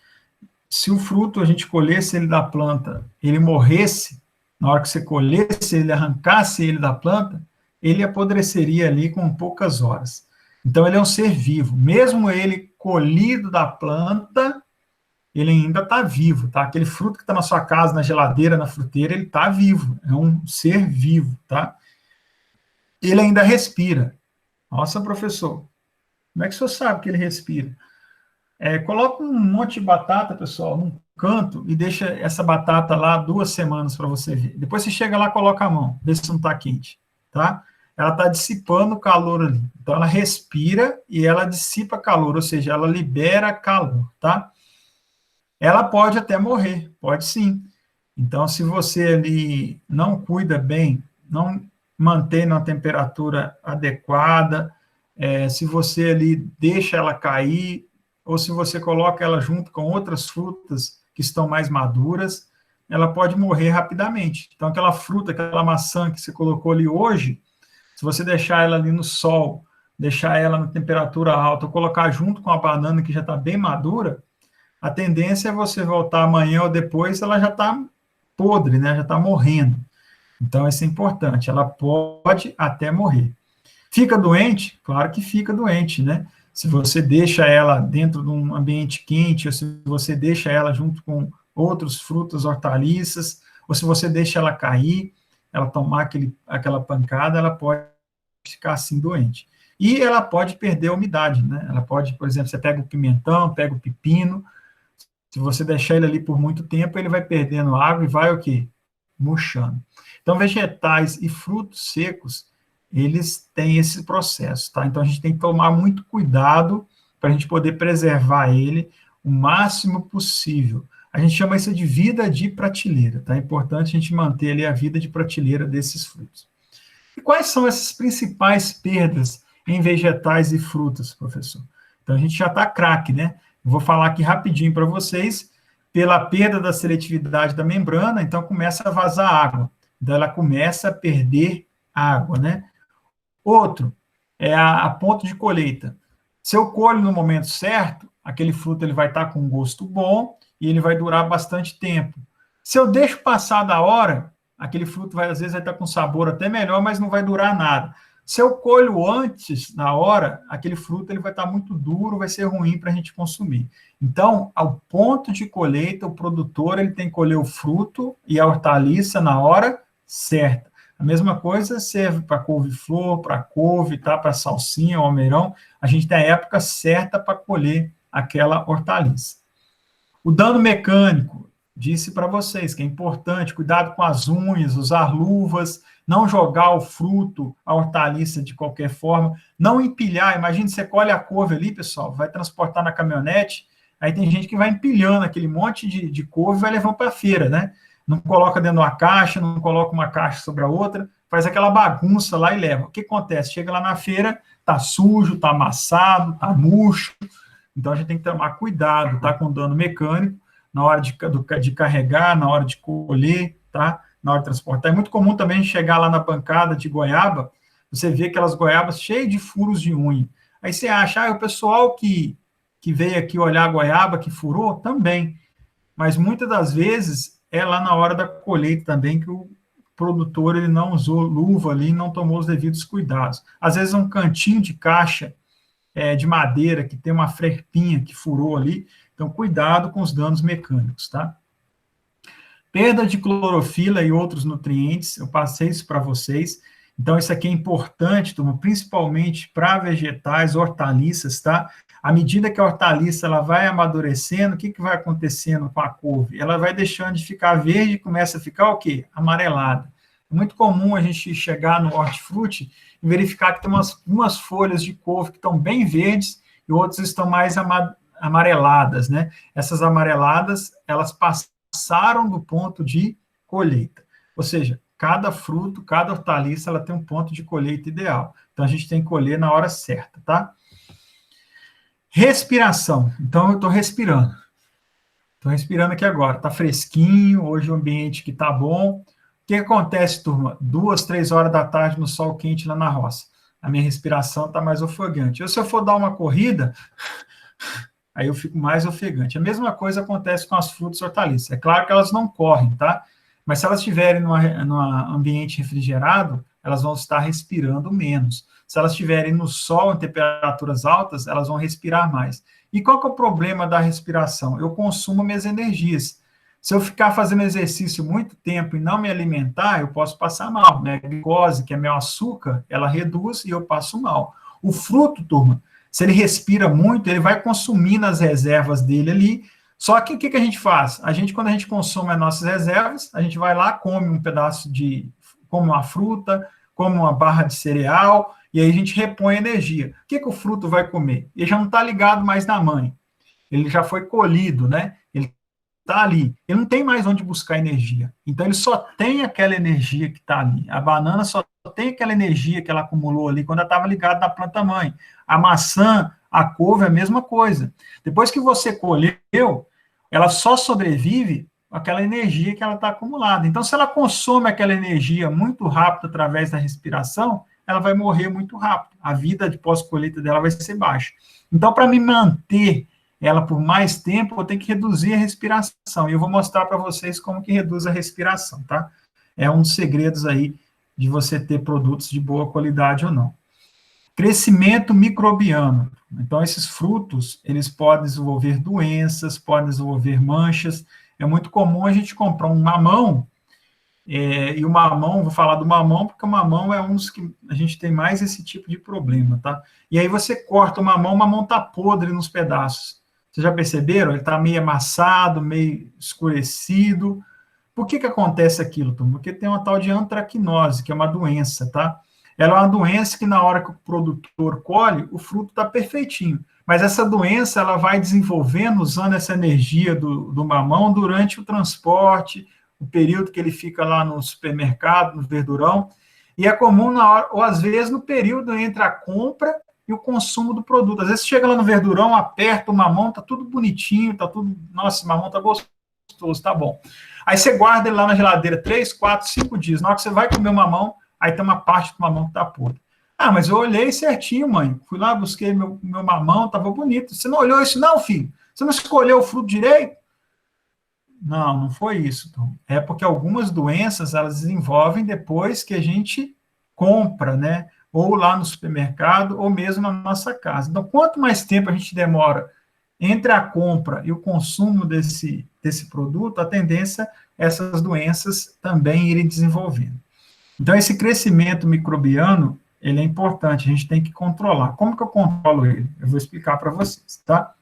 Se o fruto a gente colhesse ele da planta, ele morresse, na hora que você colhesse, ele arrancasse ele da planta, ele apodreceria ali com poucas horas. Então, ele é um ser vivo. Mesmo ele colhido da planta, ele ainda está vivo, tá? Aquele fruto que está na sua casa, na geladeira, na fruteira, ele está vivo. É um ser vivo, tá? Ele ainda respira. Nossa, professor, como é que o senhor sabe que ele respira? Coloca um monte de batata, pessoal, num canto e deixa essa batata lá 2 semanas para você ver. Depois você chega lá, coloca a mão, vê se não está quente, tá? Ela está dissipando o calor ali. Então, ela respira e ela dissipa calor, ou seja, ela libera calor, tá? Ela pode até morrer, pode sim. Então, se você ali não cuida bem, não mantém uma temperatura adequada, se você ali deixa ela cair, ou se você coloca ela junto com outras frutas que estão mais maduras, ela pode morrer rapidamente. Então, aquela fruta, aquela maçã que você colocou ali hoje, se você deixar ela ali no sol, deixar ela na temperatura alta, ou colocar junto com a banana que já está bem madura, a tendência é você voltar amanhã ou depois, ela já está podre, né? Já está morrendo. Então, isso é importante. Ela pode até morrer. Fica doente? Claro que fica doente, né? Se você deixa ela dentro de um ambiente quente, ou se você deixa ela junto com outros frutos, hortaliças, ou se você deixa ela cair, ela tomar aquela pancada, ela pode ficar assim doente. E ela pode perder a umidade, né? Ela pode, por exemplo, você pega o pimentão, pega o pepino, se você deixar ele ali por muito tempo, ele vai perdendo água e vai o quê? Murchando. Então, vegetais e frutos secos, eles têm esse processo, tá? Então, a gente tem que tomar muito cuidado para a gente poder preservar ele o máximo possível. A gente chama isso de vida de prateleira, tá? É importante a gente manter ali a vida de prateleira desses frutos. E quais são essas principais perdas em vegetais e frutas, professor? Então, a gente já está craque, né? Vou falar aqui rapidinho para vocês. Pela perda da seletividade da membrana, então começa a vazar água. Então, ela começa a perder água, né? Outro é a ponto de colheita. Se eu colho no momento certo, aquele fruto ele vai estar com um gosto bom e ele vai durar bastante tempo. Se eu deixo passar da hora, aquele fruto às vezes vai estar com sabor até melhor, mas não vai durar nada. Se eu colho antes, na hora, aquele fruto ele vai estar muito duro, vai ser ruim para a gente consumir. Então, ao ponto de colheita, o produtor ele tem que colher o fruto e a hortaliça na hora certa. A mesma coisa serve para couve-flor, para couve, tá? Para salsinha, almeirão. A gente tem a época certa para colher aquela hortaliça. O dano mecânico, disse para vocês que é importante, cuidado com as unhas, usar luvas, não jogar o fruto, a hortaliça de qualquer forma, não empilhar. Imagine você colhe a couve ali, pessoal, vai transportar na caminhonete, aí tem gente que vai empilhando aquele monte de couve e vai levando para a feira, né? Não coloca dentro de uma caixa, não coloca uma caixa sobre a outra, faz aquela bagunça lá e leva. O que acontece? Chega lá na feira, tá sujo, tá amassado, tá murcho. Então a gente tem que tomar cuidado, tá? Com dano mecânico, na hora de carregar, na hora de colher, tá? Na hora de transportar. É muito comum também chegar lá na bancada de goiaba, você vê aquelas goiabas cheias de furos de unha. Aí você acha, o pessoal que veio aqui olhar a goiaba, que furou, também. Mas muitas das vezes é lá na hora da colheita também que o produtor ele não usou luva ali, não tomou os devidos cuidados. Às vezes um cantinho de caixa de madeira que tem uma frespinha que furou ali, então cuidado com os danos mecânicos, tá? Perda de clorofila e outros nutrientes, eu passei isso para vocês, então isso aqui é importante, turma, principalmente para vegetais, hortaliças, tá? À medida que a hortaliça ela vai amadurecendo, o que vai acontecendo com a couve? Ela vai deixando de ficar verde e começa a ficar o quê? Amarelada. É muito comum a gente chegar no hortifruti e verificar que tem umas folhas de couve que estão bem verdes e outras estão mais amareladas, né? Essas amareladas, elas passaram do ponto de colheita. Ou seja, cada fruto, cada hortaliça, ela tem um ponto de colheita ideal. Então, a gente tem que colher na hora certa, tá? Respiração. Então, eu estou respirando. Estou respirando aqui agora. Está fresquinho, hoje o ambiente que está bom. O que acontece, turma? 2, 3 horas da tarde no sol quente lá na roça. A minha respiração está mais ofegante. Ou se eu for dar uma corrida, aí eu fico mais ofegante. A mesma coisa acontece com as frutas e hortaliças. É claro que elas não correm, tá? Mas se elas estiverem num ambiente refrigerado, elas vão estar respirando menos. Se elas estiverem no sol, em temperaturas altas, elas vão respirar mais. E qual que é o problema da respiração? Eu consumo minhas energias. Se eu ficar fazendo exercício muito tempo e não me alimentar, eu posso passar mal. Minha glicose, que é meu açúcar, ela reduz e eu passo mal. O fruto, turma, se ele respira muito, ele vai consumindo as reservas dele ali. Só que o que a gente faz? Quando a gente consome as nossas reservas, a gente vai lá, come um pedaço come uma fruta, come uma barra de cereal, e aí a gente repõe energia. O que o fruto vai comer? Ele já não está ligado mais na mãe. Ele já foi colhido, né? Ele está ali. Ele não tem mais onde buscar energia. Então, ele só tem aquela energia que está ali. A banana só tem aquela energia que ela acumulou ali quando ela estava ligada na planta-mãe. A maçã, a couve, é a mesma coisa. Depois que você colheu, ela só sobrevive aquela energia que ela está acumulada. Então, se ela consome aquela energia muito rápido através da respiração, ela vai morrer muito rápido. A vida de pós-colheita dela vai ser baixa. Então, para me manter ela por mais tempo, eu tenho que reduzir a respiração. E eu vou mostrar para vocês como que reduz a respiração, tá? É um dos segredos aí de você ter produtos de boa qualidade ou não. Crescimento microbiano. Então, esses frutos, eles podem desenvolver doenças, podem desenvolver manchas. É muito comum a gente comprar um mamão, e o mamão, vou falar do mamão, porque o mamão é um dos que a gente tem mais esse tipo de problema, tá? E aí você corta o mamão tá podre nos pedaços. Vocês já perceberam? Ele tá meio amassado, meio escurecido. Por que acontece aquilo, turma? Porque tem uma tal de antracnose, que é uma doença, tá? Ela é uma doença que na hora que o produtor colhe, o fruto está perfeitinho. Mas essa doença, ela vai desenvolvendo, usando essa energia do mamão durante o transporte, o período que ele fica lá no supermercado, no verdurão, e é comum na hora, ou às vezes no período entre a compra e o consumo do produto. Às vezes chega lá no verdurão, aperta o mamão, tá tudo bonitinho, tá tudo, nossa, o mamão tá gostoso, tá bom. Aí você guarda ele lá na geladeira 3, 4, 5 dias. Na hora que você vai comer o mamão, aí tem uma parte do mamão que tá podre. Ah, mas eu olhei certinho, mãe. Fui lá, busquei meu mamão, tava bonito. Você não olhou isso não, filho? Você não escolheu o fruto direito? Não, não foi isso, Tom. É porque algumas doenças, elas desenvolvem depois que a gente compra, né? Ou lá no supermercado, ou mesmo na nossa casa. Então, quanto mais tempo a gente demora entre a compra e o consumo desse produto, a tendência é essas doenças também irem desenvolvendo. Então, esse crescimento microbiano, ele é importante, a gente tem que controlar. Como que eu controlo ele? Eu vou explicar para vocês, tá?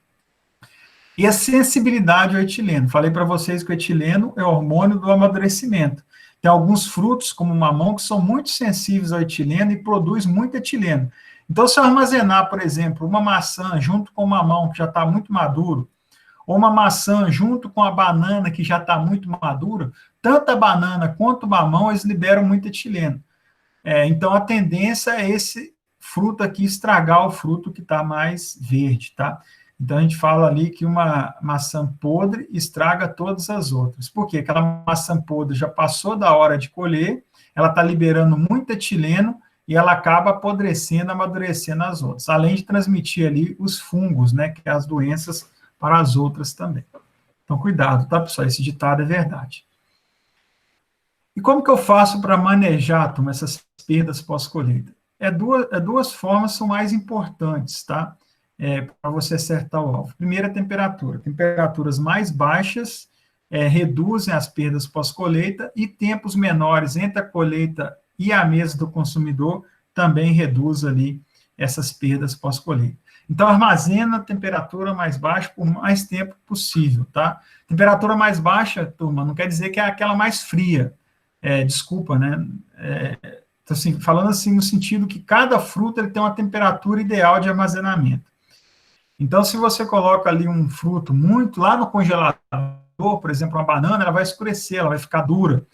E a sensibilidade ao etileno. Falei para vocês que o etileno é o hormônio do amadurecimento. Tem alguns frutos, como o mamão, que são muito sensíveis ao etileno e produz muito etileno. Então, se eu armazenar, por exemplo, uma maçã junto com o mamão, que já está muito maduro, ou uma maçã junto com a banana, que já está muito madura, tanto a banana quanto o mamão, eles liberam muito etileno. Então, a tendência é esse fruto aqui estragar o fruto que está mais verde, tá? Então, a gente fala ali que uma maçã podre estraga todas as outras. Por quê? Aquela maçã podre já passou da hora de colher, ela está liberando muito etileno e ela acaba apodrecendo, amadurecendo as outras, além de transmitir ali os fungos, né, que é as doenças para as outras também. Então, cuidado, tá, pessoal? Esse ditado é verdade. E como que eu faço para manejar, turma, essas perdas pós-colheita? Duas formas são mais importantes, tá? Para você acertar o alvo. Primeiro, a temperatura. Temperaturas mais baixas reduzem as perdas pós-colheita e tempos menores entre a colheita e a mesa do consumidor também reduz ali essas perdas pós-colheita. Então, armazena a temperatura mais baixa por mais tempo possível, tá? Temperatura mais baixa, turma, não quer dizer que é aquela mais fria. Desculpa, né? Então, assim, falando assim no sentido que cada fruta ele tem uma temperatura ideal de armazenamento. Então, se você coloca ali um fruto muito lá no congelador, por exemplo, uma banana, ela vai escurecer, ela vai ficar dura.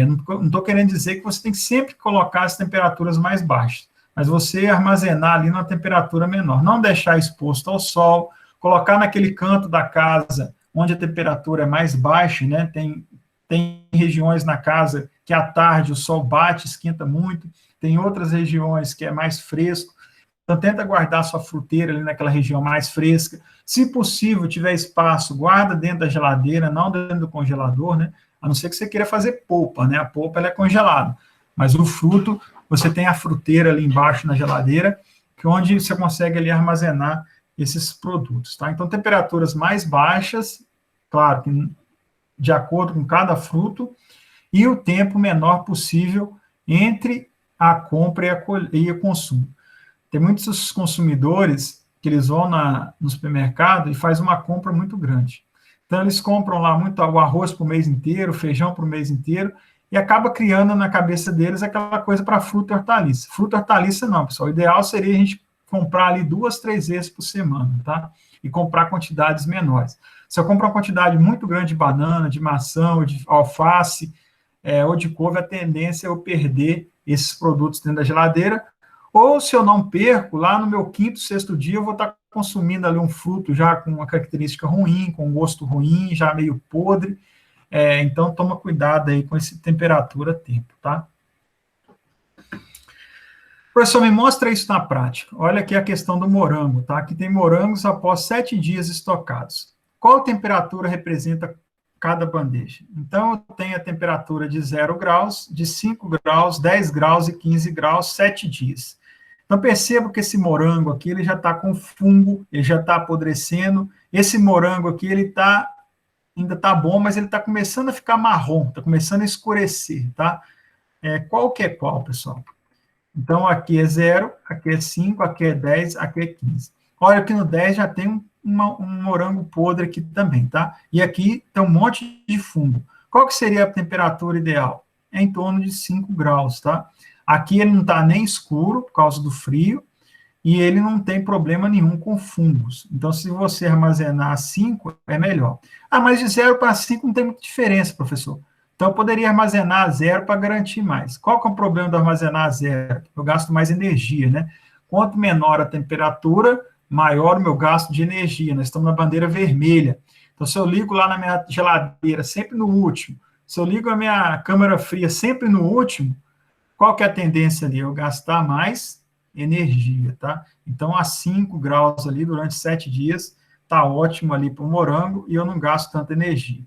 Não estou querendo dizer que você tem que sempre colocar as temperaturas mais baixas, mas você armazenar ali numa temperatura menor, não deixar exposto ao sol, colocar naquele canto da casa onde a temperatura é mais baixa, né? Tem regiões na casa que à tarde o sol bate, esquenta muito, tem outras regiões que é mais fresco. Então, tenta guardar sua fruteira ali naquela região mais fresca. Se possível, tiver espaço, guarda dentro da geladeira, não dentro do congelador, né? A não ser que você queira fazer polpa, né? A polpa, ela é congelada. Mas o fruto, você tem a fruteira ali embaixo na geladeira, que é onde você consegue ali armazenar esses produtos, tá? Então, temperaturas mais baixas, claro, que de acordo com cada fruto, e o tempo menor possível entre a compra e o consumo. Tem muitos consumidores que eles vão no supermercado e fazem uma compra muito grande. Então, eles compram lá muito o arroz para o mês inteiro, o feijão para o mês inteiro, e acaba criando na cabeça deles aquela coisa para fruta e hortaliça. Fruta e hortaliça não, pessoal. O ideal seria a gente comprar ali 2, 3 vezes por semana, tá? E comprar quantidades menores. Se eu comprar uma quantidade muito grande de banana, de maçã, ou de alface, ou de couve, a tendência é eu perder esses produtos dentro da geladeira. Ou se eu não perco, lá no meu quinto, sexto dia, eu vou estar consumindo ali um fruto já com uma característica ruim, com um gosto ruim, já meio podre. Então, toma cuidado aí com esse temperatura-tempo, tá? Professor, me mostra isso na prática. Olha aqui a questão do morango, tá? Aqui tem morangos após 7 dias estocados. Qual temperatura representa cada bandeja? Então, eu tenho a temperatura de 0 graus, de 5 graus, 10 graus e 15 graus, 7 dias. Então, percebo que esse morango aqui, ele já está com fungo, ele já está apodrecendo. Esse morango aqui, ele ainda está bom, mas ele está começando a ficar marrom, está começando a escurecer, tá? Qual que é qual, pessoal? Então, aqui é 0, aqui é 5, aqui é 10, aqui é 15. Olha, aqui no 10 já tem um morango podre aqui também, tá? E aqui tem um monte de fungo. Qual que seria a temperatura ideal? É em torno de 5 graus, tá? Aqui ele não está nem escuro, por causa do frio, e ele não tem problema nenhum com fungos. Então, se você armazenar 5, é melhor. Ah, mas de 0 para 5 não tem muita diferença, professor. Então, eu poderia armazenar 0 para garantir mais. Qual que é o problema de armazenar 0? Eu gasto mais energia, né? Quanto menor a temperatura, maior o meu gasto de energia. Nós estamos na bandeira vermelha. Então, se eu ligo lá na minha geladeira sempre no último, se eu ligo a minha câmara fria sempre no último, qual que é a tendência ali? Eu gastar mais energia, tá? Então, a 5 graus ali durante 7 dias, tá ótimo ali para o morango e eu não gasto tanta energia.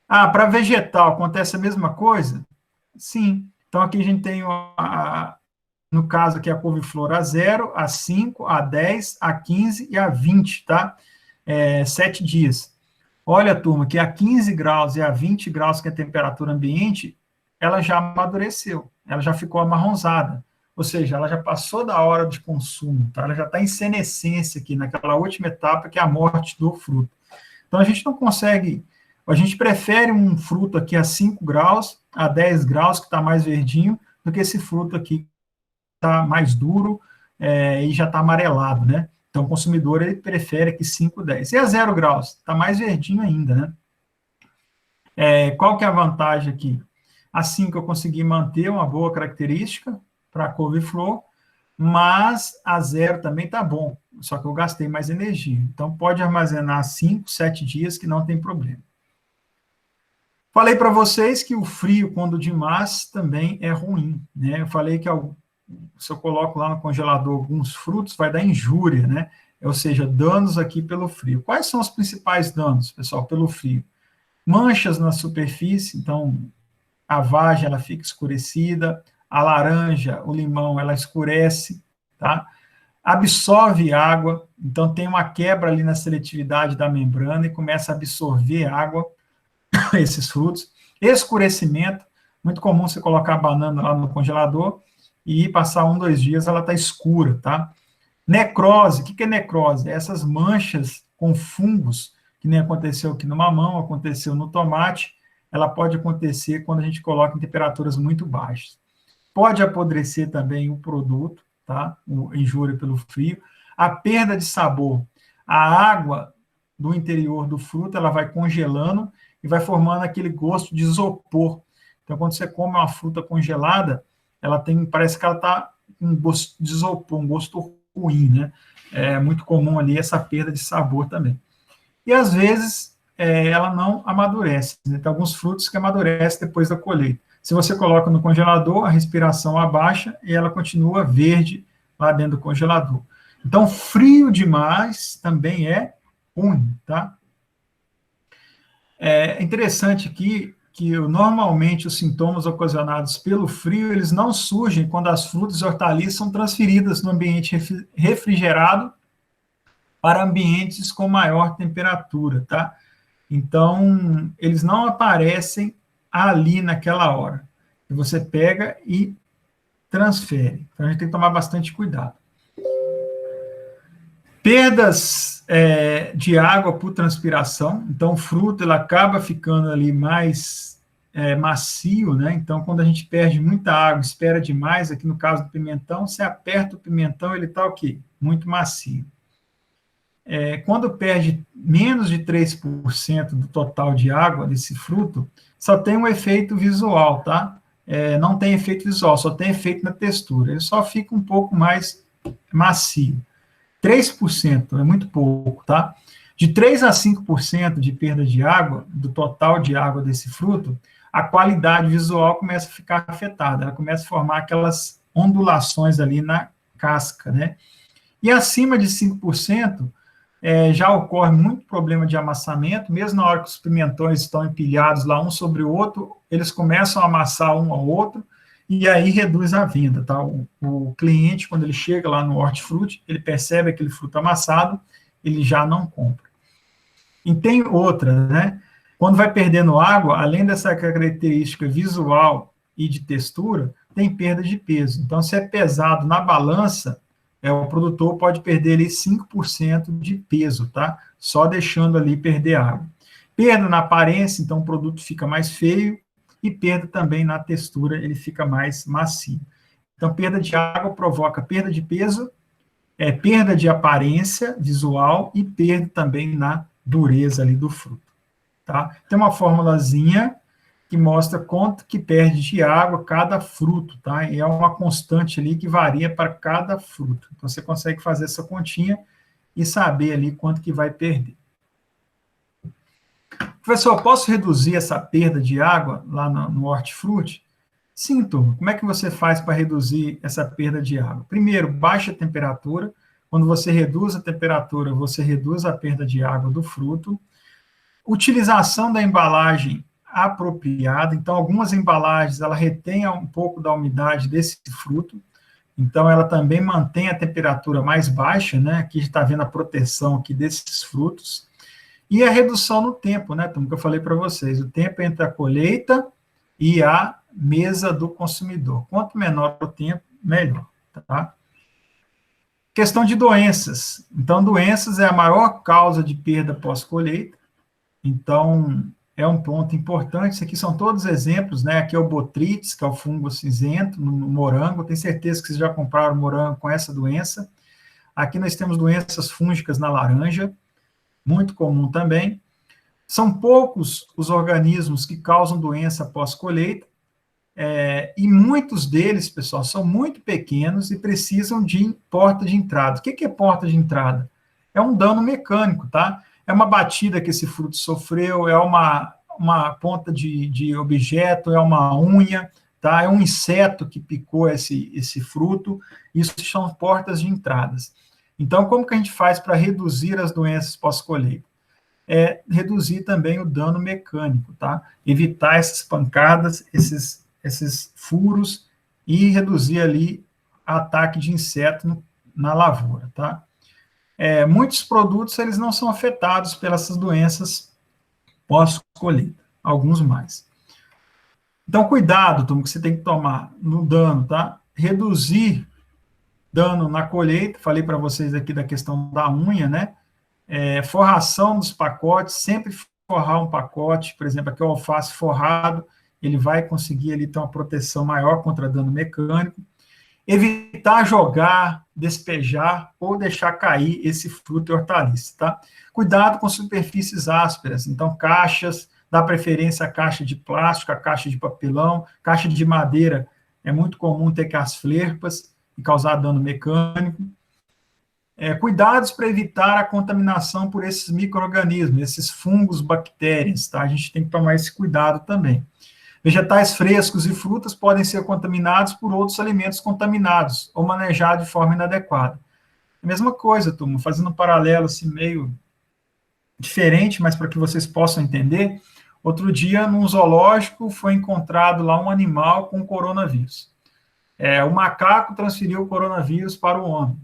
Ah, para vegetal acontece a mesma coisa? Sim. Então, aqui a gente tem, no caso aqui, a couve-flor a 0, a 5, a 10, a 15 e a 20, tá? 7 dias. Olha, turma, que a 15 graus e a 20 graus, que é a temperatura ambiente, ela já amadureceu, ela já ficou amarronzada. Ou seja, ela já passou da hora de consumo, tá? Ela já está em senescência aqui, naquela última etapa, que é a morte do fruto. Então, a gente não consegue... A gente prefere um fruto aqui a 5 graus, a 10 graus, que está mais verdinho, do que esse fruto aqui que está mais duro e já está amarelado, né? Então, o consumidor, ele prefere aqui 5, 10. E a 0 graus? Está mais verdinho ainda, né? Qual que é a vantagem aqui? Assim que eu consegui manter uma boa característica para a couve-flor, mas a 0 também está bom, só que eu gastei mais energia. Então, pode armazenar 5, 7 dias que não tem problema. Falei para vocês que o frio, quando demais, também é ruim, né? Eu falei que se eu coloco lá no congelador alguns frutos, vai dar injúria, né? Ou seja, danos aqui pelo frio. Quais são os principais danos, pessoal, pelo frio? Manchas na superfície, então a vagem ela fica escurecida, a laranja, o limão, ela escurece, tá? Absorve água, então tem uma quebra ali na seletividade da membrana e começa a absorver água, esses frutos. Escurecimento, muito comum você colocar a banana lá no congelador e passar 1, 2 dias ela está escura, tá? Necrose, o que é necrose? Essas manchas com fungos, que nem aconteceu aqui no mamão, aconteceu no tomate, ela pode acontecer quando a gente coloca em temperaturas muito baixas. Pode apodrecer também o produto, tá? O injúria pelo frio. A perda de sabor. A água do interior do fruto, ela vai congelando e vai formando aquele gosto de isopor. Então, quando você come uma fruta congelada, parece que ela está com um gosto de isopor, um gosto ruim, né? É muito comum ali essa perda de sabor também. E, às vezes, ela não amadurece, né? Tem alguns frutos que amadurecem depois da colheita. Se você coloca no congelador, a respiração abaixa e ela continua verde lá dentro do congelador. Então, frio demais também é ruim, tá? É interessante aqui que normalmente os sintomas ocasionados pelo frio, eles não surgem quando as frutas e hortaliças são transferidas no ambiente refrigerado para ambientes com maior temperatura, tá? Então, eles não aparecem ali naquela hora. Você pega e transfere. Então, a gente tem que tomar bastante cuidado. Perdas de água por transpiração. Então, o fruto ele acaba ficando ali mais macio, né? Então, quando a gente perde muita água, espera demais, aqui no caso do pimentão, você aperta o pimentão, ele está o quê? Muito macio. quando perde menos de 3% do total de água desse fruto, só tem um efeito visual, tá? Não tem efeito visual, só tem efeito na textura. Ele só fica um pouco mais macio. 3% é muito pouco, tá? De 3 a 5% de perda de água, do total de água desse fruto, a qualidade visual começa a ficar afetada, ela começa a formar aquelas ondulações ali na casca, né? E acima de 5%, já ocorre muito problema de amassamento, mesmo na hora que os pimentões estão empilhados lá um sobre o outro, eles começam a amassar um ao outro, e aí reduz a venda, tá? O cliente, quando ele chega lá no hortifruti, ele percebe aquele fruto amassado, ele já não compra. E tem outra, né? Quando vai perdendo água, além dessa característica visual e de textura, tem perda de peso. Então, se é pesado na balança, o produtor pode perder ali 5% de peso, tá? Só deixando ali perder água. Perda na aparência, então o produto fica mais feio, e perda também na textura, ele fica mais macio. Então, perda de água provoca perda de peso, perda de aparência visual e perda também na dureza ali do fruto, tá? Tem uma formulazinha que mostra quanto que perde de água cada fruto, tá? E é uma constante ali que varia para cada fruto. Então, você consegue fazer essa continha e saber ali quanto que vai perder. Professor, posso reduzir essa perda de água lá no hortifruti? Sim, turma. Como é que você faz para reduzir essa perda de água? Primeiro, baixa a temperatura. Quando você reduz a temperatura, você reduz a perda de água do fruto. Utilização da embalagem apropriada. Então, algumas embalagens, ela retém um pouco da umidade desse fruto. Então, ela também mantém a temperatura mais baixa, né? Aqui está vendo a proteção aqui desses frutos. E a redução no tempo, né, como que eu falei para vocês, o tempo entre a colheita e a mesa do consumidor. Quanto menor o tempo, melhor, tá? Questão de doenças. Então, doenças é a maior causa de perda pós-colheita. Então, é um ponto importante. Isso aqui são todos exemplos, né? Aqui é o Botrytis, que é o fungo cinzento no morango. Tenho certeza que vocês já compraram morango com essa doença. Aqui nós temos doenças fúngicas na laranja, muito comum também. São poucos os organismos que causam doença pós-colheita, e muitos deles, pessoal, são muito pequenos e precisam de porta de entrada. O que é porta de entrada? É um dano mecânico, tá? É uma batida que esse fruto sofreu, é uma ponta de objeto, é uma unha, tá? É um inseto que picou esse fruto. Isso são portas de entradas. Então, como que a gente faz para reduzir as doenças pós-colheita? Reduzir também o dano mecânico, tá? Evitar essas pancadas, esses furos e reduzir ali ataque de inseto na lavoura, tá? Muitos produtos, eles não são afetados pelas doenças pós-colheita, alguns mais. Então, cuidado, Tom, que você tem que tomar no dano, tá? Reduzir dano na colheita, falei para vocês aqui da questão da unha, né? Forração dos pacotes, sempre forrar um pacote, por exemplo, aqui o alface forrado, ele vai conseguir ali ter uma proteção maior contra dano mecânico. Evitar jogar, despejar ou deixar cair esse fruto e hortaliça, tá? Cuidado com superfícies ásperas, então caixas, dá preferência a caixa de plástico, a caixa de papelão, caixa de madeira, é muito comum ter que as flerpas e causar dano mecânico. Cuidados para evitar a contaminação por esses micro-organismos, esses fungos, bactérias, tá? A gente tem que tomar esse cuidado também. Vegetais frescos e frutas podem ser contaminados por outros alimentos contaminados ou manejados de forma inadequada. A mesma coisa, turma, fazendo um paralelo assim meio diferente, mas para que vocês possam entender, outro dia, num zoológico, foi encontrado lá um animal com coronavírus. O macaco transferiu o coronavírus para o homem.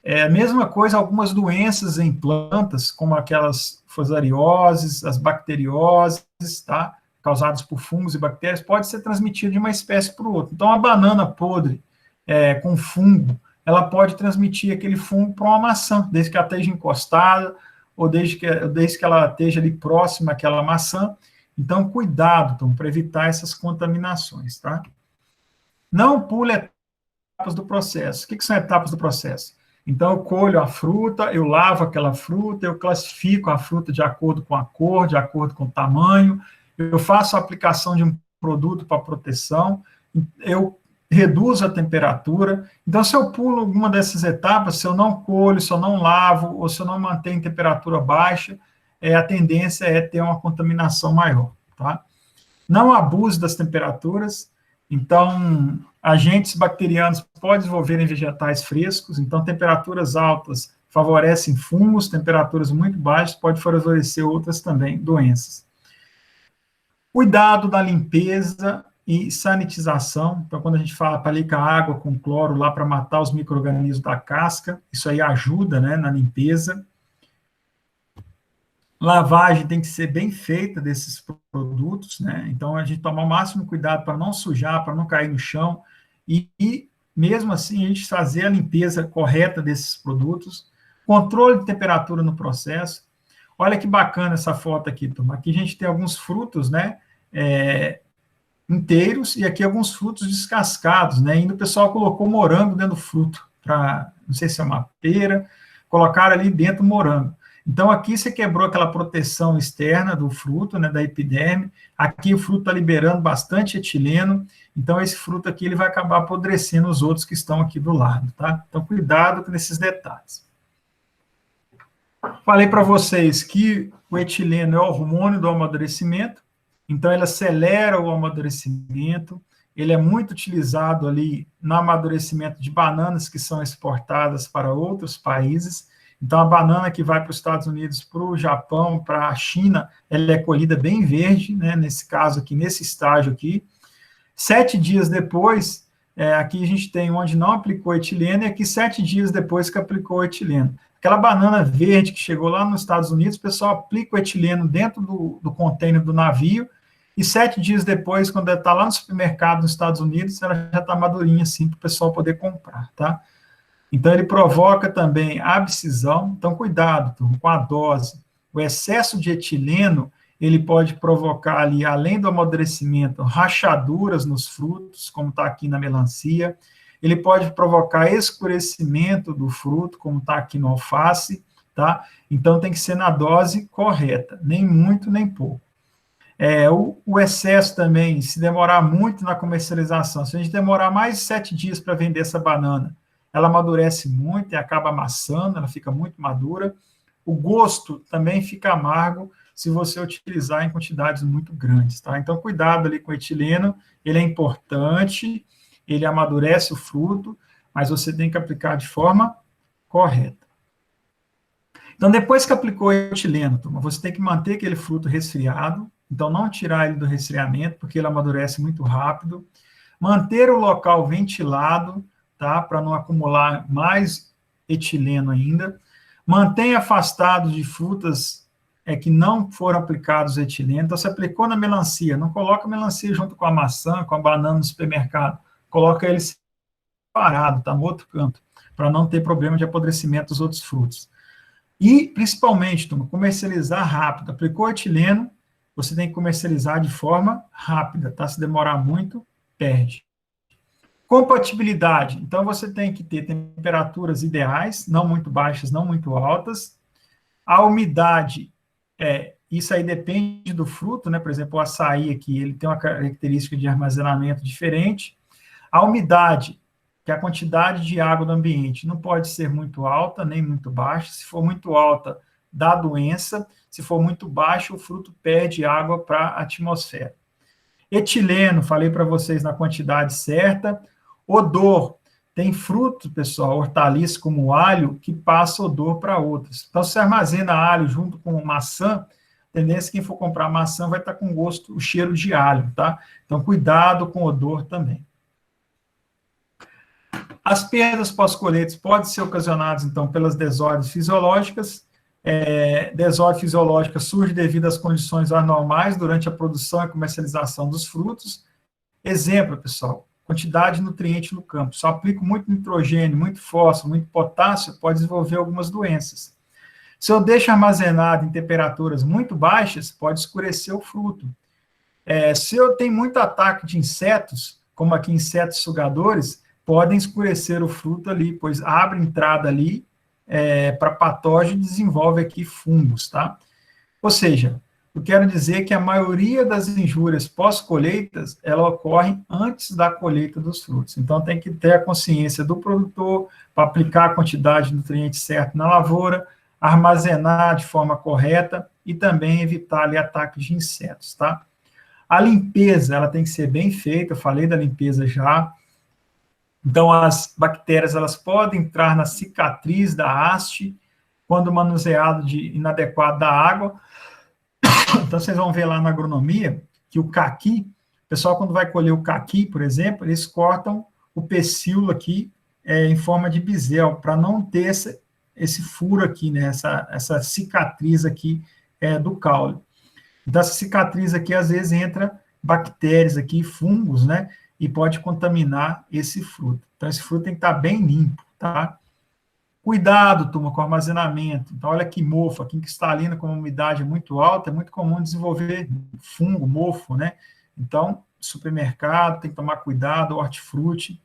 A mesma coisa, algumas doenças em plantas, como aquelas fusarioses, as bacterioses, tá? Causadas por fungos e bactérias, pode ser transmitida de uma espécie para o outro. Então, a banana podre com fungo, ela pode transmitir aquele fungo para uma maçã, desde que ela esteja encostada, ou desde que ela esteja ali próxima àquela maçã. Então, cuidado, então, para evitar essas contaminações, tá? Não pule etapas do processo. O que são etapas do processo? Então, eu colho a fruta, eu lavo aquela fruta, eu classifico a fruta de acordo com a cor, de acordo com o tamanho, eu faço a aplicação de um produto para proteção, eu reduzo a temperatura. Então, se eu pulo alguma dessas etapas, se eu não colho, se eu não lavo, ou se eu não mantenho temperatura baixa, a tendência é ter uma contaminação maior, tá? Não abuse das temperaturas. Então, agentes bacterianos podem desenvolver em vegetais frescos, então temperaturas altas favorecem fungos, temperaturas muito baixas pode favorecer outras também doenças. Cuidado da limpeza e sanitização, então quando a gente fala para ligar água com cloro lá para matar os micro-organismos da casca, isso aí ajuda, né, na limpeza. Lavagem tem que ser bem feita desses produtos, né? Então, a gente tomar o máximo cuidado para não sujar, para não cair no chão, e mesmo assim, a gente fazer a limpeza correta desses produtos, controle de temperatura no processo. Olha que bacana essa foto aqui, turma. Aqui a gente tem alguns frutos, né? Inteiros, e aqui alguns frutos descascados, né? Ainda o pessoal colocou morango dentro do fruto, para, não sei se é uma pera, colocaram ali dentro morango. Então, aqui você quebrou aquela proteção externa do fruto, né, da epiderme. Aqui o fruto está liberando bastante etileno. Então, esse fruto aqui ele vai acabar apodrecendo os outros que estão aqui do lado, tá? Então, cuidado com esses detalhes. Falei para vocês que o etileno é o hormônio do amadurecimento. Então, ele acelera o amadurecimento. Ele é muito utilizado ali no amadurecimento de bananas que são exportadas para outros países. Então, a banana que vai para os Estados Unidos, para o Japão, para a China, ela é colhida bem verde, né, nesse caso aqui, nesse estágio aqui. 7 dias depois, aqui a gente tem onde não aplicou etileno, e aqui 7 dias depois que aplicou etileno. Aquela banana verde que chegou lá nos Estados Unidos, o pessoal aplica o etileno dentro do container do navio, e 7 dias depois, quando ela está lá no supermercado nos Estados Unidos, ela já está madurinha assim, para o pessoal poder comprar, tá? Então, ele provoca também abscisão. Então, cuidado, turma, com a dose. O excesso de etileno, ele pode provocar ali, além do amadurecimento, rachaduras nos frutos, como está aqui na melancia. Ele pode provocar escurecimento do fruto, como está aqui no alface, tá? Então, tem que ser na dose correta, nem muito, nem pouco. O excesso também, se demorar muito na comercialização, se a gente demorar mais de 7 dias para vender essa banana, ela amadurece muito e acaba amassando, ela fica muito madura. O gosto também fica amargo se você utilizar em quantidades muito grandes, tá? Então, cuidado ali com o etileno, ele é importante, ele amadurece o fruto, mas você tem que aplicar de forma correta. Então, depois que aplicou o etileno, turma, você tem que manter aquele fruto resfriado, então não tirar ele do resfriamento, porque ele amadurece muito rápido. Manter o local ventilado, tá? Para não acumular mais etileno ainda. Mantenha afastado de frutas que não foram aplicados etileno. Então, você aplicou na melancia, não coloca a melancia junto com a maçã, com a banana no supermercado. Coloca ele separado, tá? No outro canto, para não ter problema de apodrecimento dos outros frutos. E, principalmente, turma, comercializar rápido. Aplicou etileno, você tem que comercializar de forma rápida, tá? Se demorar muito, perde. Compatibilidade. Então, você tem que ter temperaturas ideais, não muito baixas, não muito altas. A umidade, isso aí depende do fruto, né? Por exemplo, o açaí aqui, ele tem uma característica de armazenamento diferente. A umidade, que é a quantidade de água do ambiente, não pode ser muito alta, nem muito baixa. Se for muito alta, dá doença. Se for muito baixa, o fruto perde água para a atmosfera. Etileno, falei para vocês na quantidade certa. Odor, tem fruto, pessoal, hortaliça como o alho, que passa odor para outras. Então, se você armazena alho junto com maçã, a tendência é que quem for comprar maçã vai estar com gosto, o cheiro de alho, tá? Então, cuidado com odor também. As perdas pós-colheitas podem ser ocasionadas, então, pelas desordens fisiológicas. Desordem fisiológica surge devido às condições anormais durante a produção e comercialização dos frutos. Exemplo, pessoal, quantidade de nutriente no campo. Se eu aplico muito nitrogênio, muito fósforo, muito potássio, pode desenvolver algumas doenças. Se eu deixo armazenado em temperaturas muito baixas, pode escurecer o fruto. Se eu tenho muito ataque de insetos, como aqui insetos sugadores, podem escurecer o fruto ali, pois abre entrada ali para patógeno e desenvolve aqui fungos, tá? Ou seja, eu quero dizer que a maioria das injúrias pós-colheitas, ela ocorre antes da colheita dos frutos. Então, tem que ter a consciência do produtor para aplicar a quantidade de nutrientes certa na lavoura, armazenar de forma correta e também evitar ali ataques de insetos, tá? A limpeza, ela tem que ser bem feita, eu falei da limpeza já. Então, as bactérias, elas podem entrar na cicatriz da haste, quando manuseado de inadequado da água. Então, vocês vão ver lá na agronomia que o caqui, o pessoal, quando vai colher o caqui, por exemplo, eles cortam o pecíolo aqui em forma de bisel, para não ter esse furo aqui, né, essa cicatriz aqui do caule. Então, essa cicatriz aqui, às vezes, entra bactérias aqui, fungos, né, e pode contaminar esse fruto. Então, esse fruto tem que estar bem limpo, tá? Cuidado, turma, com o armazenamento. Então, olha que mofo, aqui em cristalina, com uma umidade muito alta, é muito comum desenvolver fungo, mofo, né? Então, supermercado, tem que tomar cuidado, hortifruti.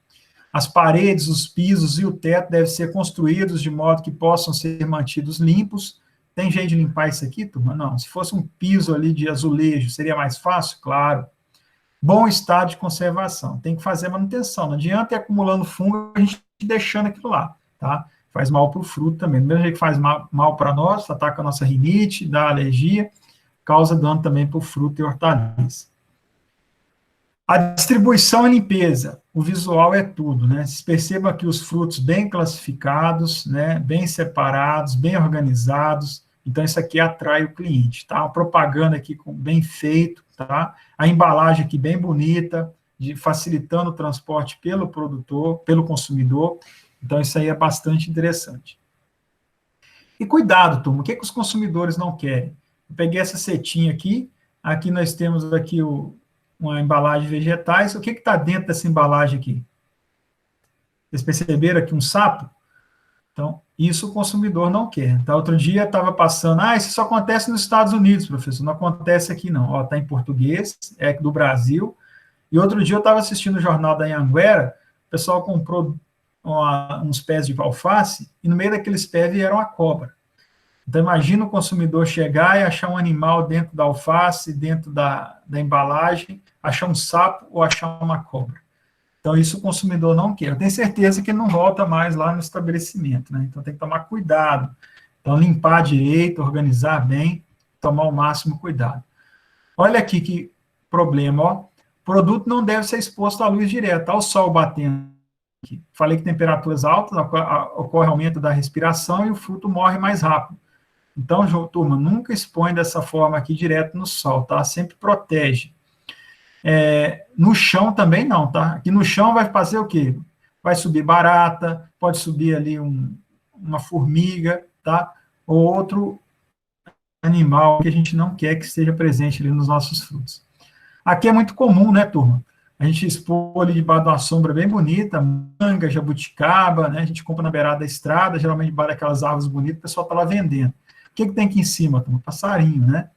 As paredes, os pisos e o teto devem ser construídos de modo que possam ser mantidos limpos. Tem jeito de limpar isso aqui, turma? Não. Se fosse um piso ali de azulejo, seria mais fácil? Claro. Bom estado de conservação. Tem que fazer manutenção. Não adianta ir acumulando fungo e a gente deixando aquilo lá, tá? Faz mal para o fruto também. Do mesmo jeito que faz mal para nós, ataca a nossa rinite, dá alergia, causa dano também para o fruto e hortaliça. A distribuição e limpeza, o visual é tudo, né? Vocês percebam aqui os frutos bem classificados, né? Bem separados, bem organizados. Então, isso aqui atrai o cliente, tá? A propaganda aqui bem feito, tá? A embalagem aqui bem bonita, facilitando o transporte pelo produtor, pelo consumidor. Então, isso aí é bastante interessante. E cuidado, turma, o que os consumidores não querem? Eu peguei essa setinha aqui nós temos aqui uma embalagem de vegetais. O que está dentro dessa embalagem aqui? Vocês perceberam aqui um sapo? Então, isso o consumidor não quer. Tá? Outro dia estava passando, isso só acontece nos Estados Unidos, professor, não acontece aqui não. Está em português, é do Brasil. E outro dia eu estava assistindo o jornal da Anhanguera, o pessoal comprou uns pés de alface, e no meio daqueles pés vieram a cobra. Então, imagina o consumidor chegar e achar um animal dentro da alface, dentro da embalagem, achar um sapo ou achar uma cobra. Então, isso o consumidor não quer. Eu tenho certeza que ele não volta mais lá no estabelecimento, né? Então, tem que tomar cuidado. Então, limpar direito, organizar bem, tomar o máximo cuidado. Olha aqui que problema, ó. O produto não deve ser exposto à luz direta, ao sol batendo. Falei que temperaturas altas, ocorre aumento da respiração e o fruto morre mais rápido. Então, turma, nunca expõe dessa forma aqui direto no sol, tá? Sempre protege. No chão também não, tá? Aqui no chão vai fazer o quê? Vai subir barata, pode subir ali uma formiga, tá? Ou outro animal que a gente não quer que esteja presente ali nos nossos frutos. Aqui é muito comum, né, turma? A gente expor ali debaixo de uma sombra bem bonita, manga, jabuticaba, né? A gente compra na beirada da estrada, geralmente debaixo daquelas árvores bonitas, o pessoal está lá vendendo. O que tem aqui em cima, turma? Passarinho, né?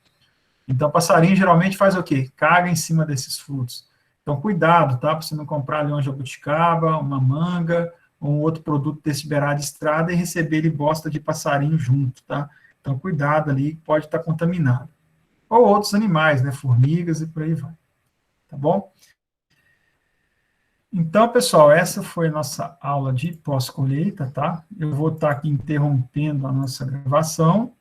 Então, passarinho geralmente faz o quê? Caga em cima desses frutos. Então, cuidado, tá? Para você não comprar ali uma jabuticaba, uma manga, ou um outro produto desse beirada de estrada e receber ele bosta de passarinho junto, tá? Então, cuidado ali, pode estar contaminado. Ou outros animais, né? Formigas e por aí vai. Tá bom? Então, pessoal, essa foi a nossa aula de pós-colheita, tá? Eu vou estar aqui interrompendo a nossa gravação